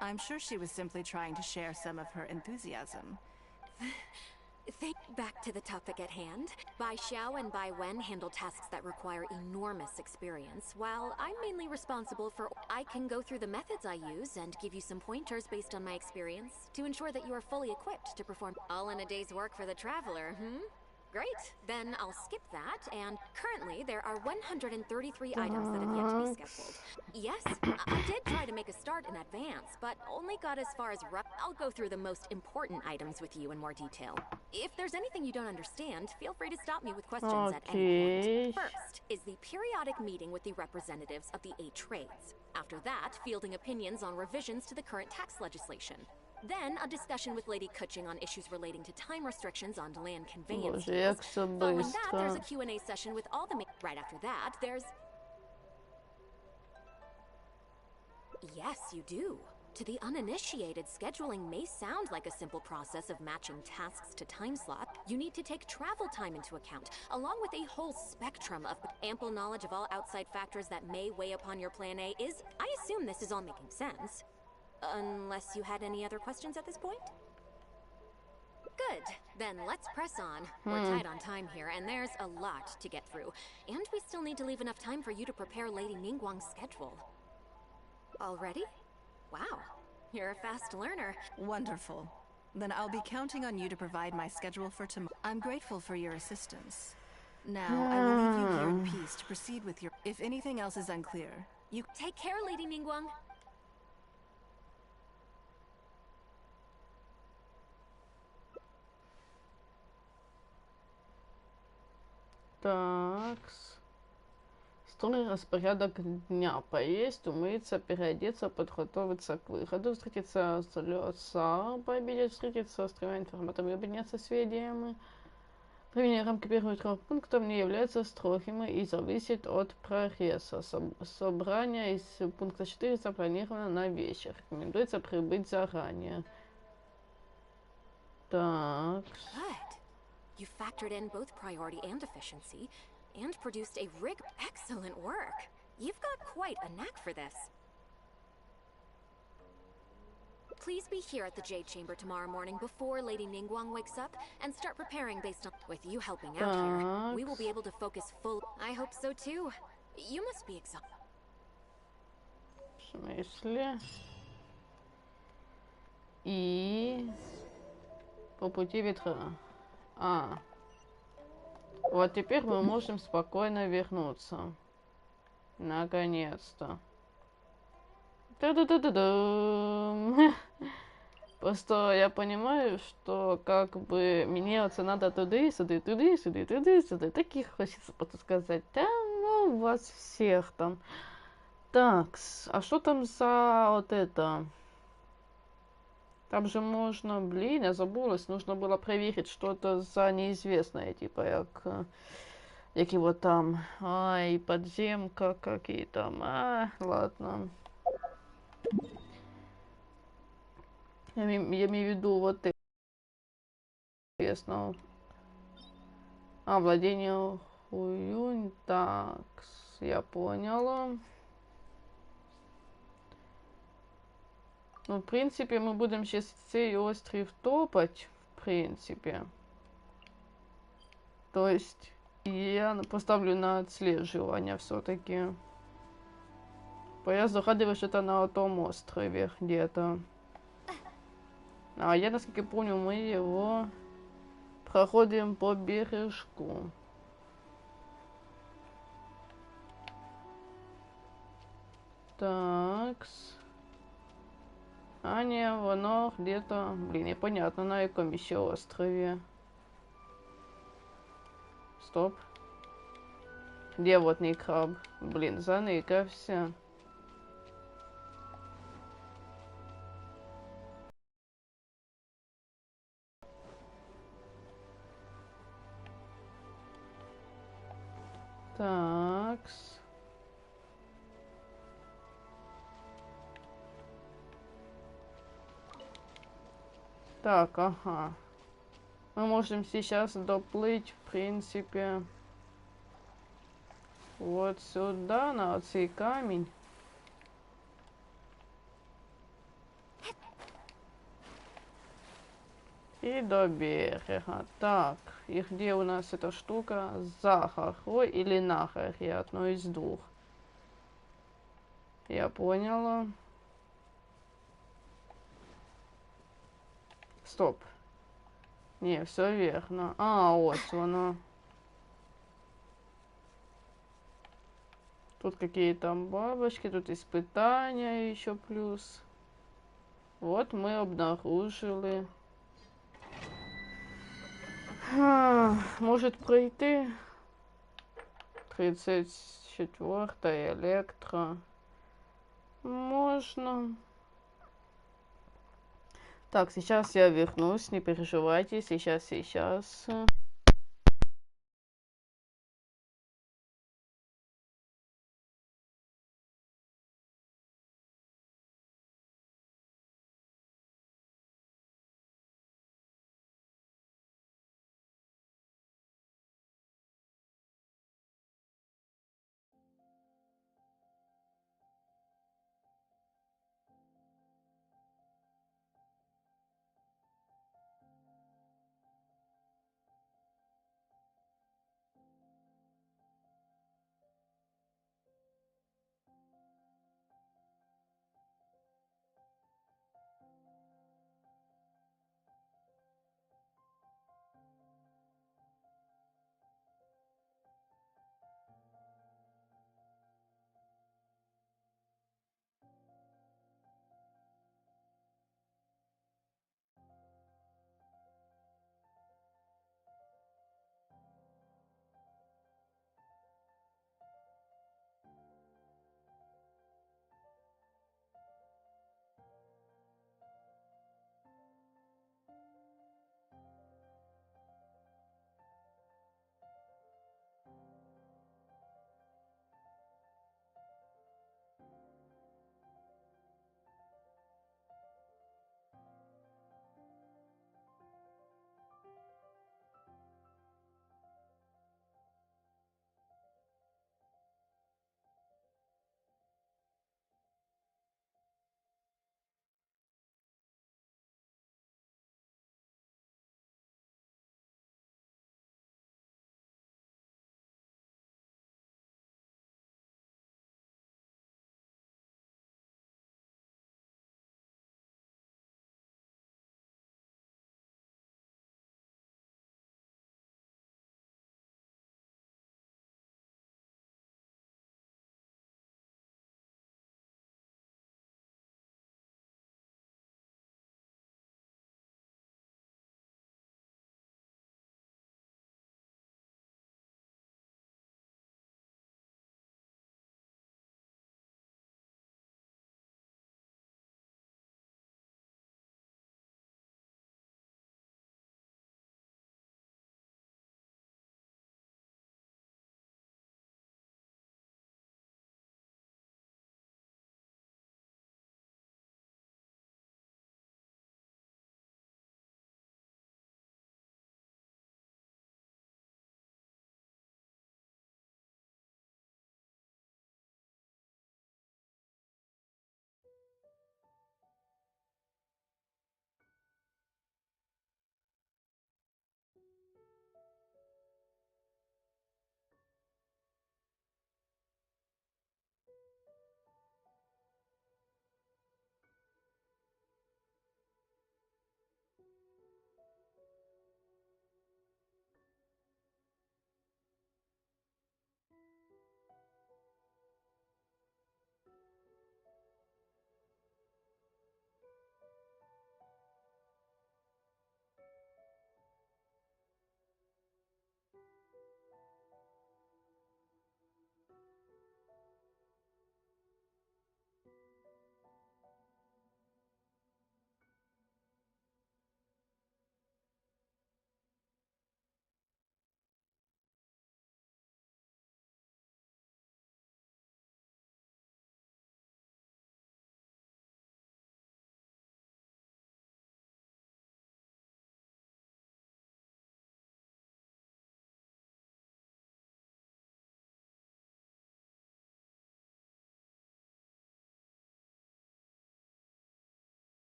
I'm sure she was simply trying to share some of her enthusiasm.
Back to the topic at hand. Bai Xiao and Bai Wen handle tasks that require enormous experience, while I'm mainly responsible for. I can go through the methods I use and give you some pointers based on my experience to ensure that you are fully equipped to perform. All in a day's work for the traveler, Great, then I'll skip that, and currently there are 133 items that have yet to be scheduled. Yes, I did try to make a start in advance, but only got as far as I'll go through the most important items with you in more detail. If there's anything you don't understand, feel free to stop me with questions at any point. First is the periodic meeting with the representatives of the 8 trades. After that, fielding opinions on revisions to the current tax legislation. Then, a discussion with Lady Kuching on issues relating to time restrictions on land conveyance. Following that, there's a Q&A session with all the Right after that, there's... Yes, you do. To the uninitiated, scheduling may sound like a simple process of matching tasks to time slot. You need to take travel time into account, along with a whole spectrum of ample knowledge of all outside factors that may weigh upon your plan A is... I assume this is all making sense. Unless you had any other questions at this point? Good. Then let's press on. We're tight on time here, and there's a lot to get through. And we still need to leave enough time for you to prepare Lady Ningguang's schedule. Already? Wow. You're a fast learner.
Wonderful. Then I'll be counting on you to provide my schedule for tomorrow. I'm grateful for your assistance. Now, I will leave you here in peace to proceed with your... If anything else is unclear, you...
Take care, Lady Ningguang.
Так. Строгий распорядок дня. Поесть, умыться, переодеться, подготовиться к выходу, встретиться с Лёса, пообедать, встретиться с 3 информаторами, обменяться сведениями. Проведение рамки первого и 3 пунктов не являются строгими и зависит от прогресса. Собрание из пункта 4 запланировано на вечер. Рекомендуется прибыть заранее. Так.
You factored in both priority and efficiency, and produced a excellent work. You've got quite a knack for this. Please be here at the Jade Chamber tomorrow morning before Lady Ningguang wakes up, and start preparing based on... With you helping out here, we will be able to focus full... I hope so too. You must be exhausted.
В смысле? И... По пути ветра. Вот теперь мы можем спокойно вернуться. Наконец-то. Просто я понимаю, что как бы меняться надо туда-сюда, туда-сюда, туда-сюда. Таких хочется просто сказать. Да, ну вас всех там. Так, а что там за вот это? Там же можно, блин, я забулась, нужно было проверить что-то за неизвестное, типа, як его там, ай, подземка, какие там, ладно. Я имею в виду вот это, интересно. Владение Хуюнь, так, я поняла. Ну, в принципі, ми будемо ще цей острів топати, в принципі. То есть, я поставлю на отслеживание все-таки. Я здогадываюсь, что это на том острове где-то. А я, насколько помню, мы его проходим по бережку. Такс. А не, воно где-то... Блин, непонятно, на каком еще острове. Стоп. Где вот не краб? Блин, заныкався. Такс. Так, ага. Мы можем сейчас доплыть, в принципе, вот сюда, на цей камень. И до берега. Так, и где у нас эта штука? За горой или на горе? Одно из двух. Я поняла. Стоп. Не, все верно. А, вот оно. Тут какие-то бабочки, тут испытания еще плюс. Вот мы обнаружили. Может пройти? 34-я электро. Можно. Так, сейчас я вернусь, не переживайте. Сейчас.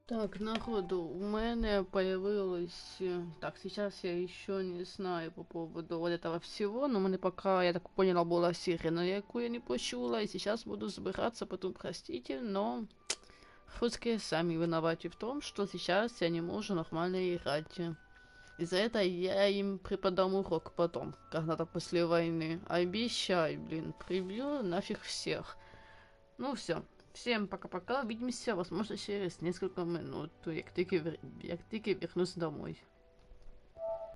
Так, народу, у меня появилось... Так, сейчас я еще не знаю по поводу вот этого всего, но мне пока, я так поняла, была серия, на якую я не почула, и сейчас буду собираться, потом простите, но... Русские сами виноваты в том, что сейчас я не могу нормально играть. Из-за этого я им преподам урок потом, когда-то после войны. Обещаю, блин, прибью нафиг всех. Ну все. Всем пока-пока. Увидимся, возможно, через несколько минут, як тільки вернусь домой.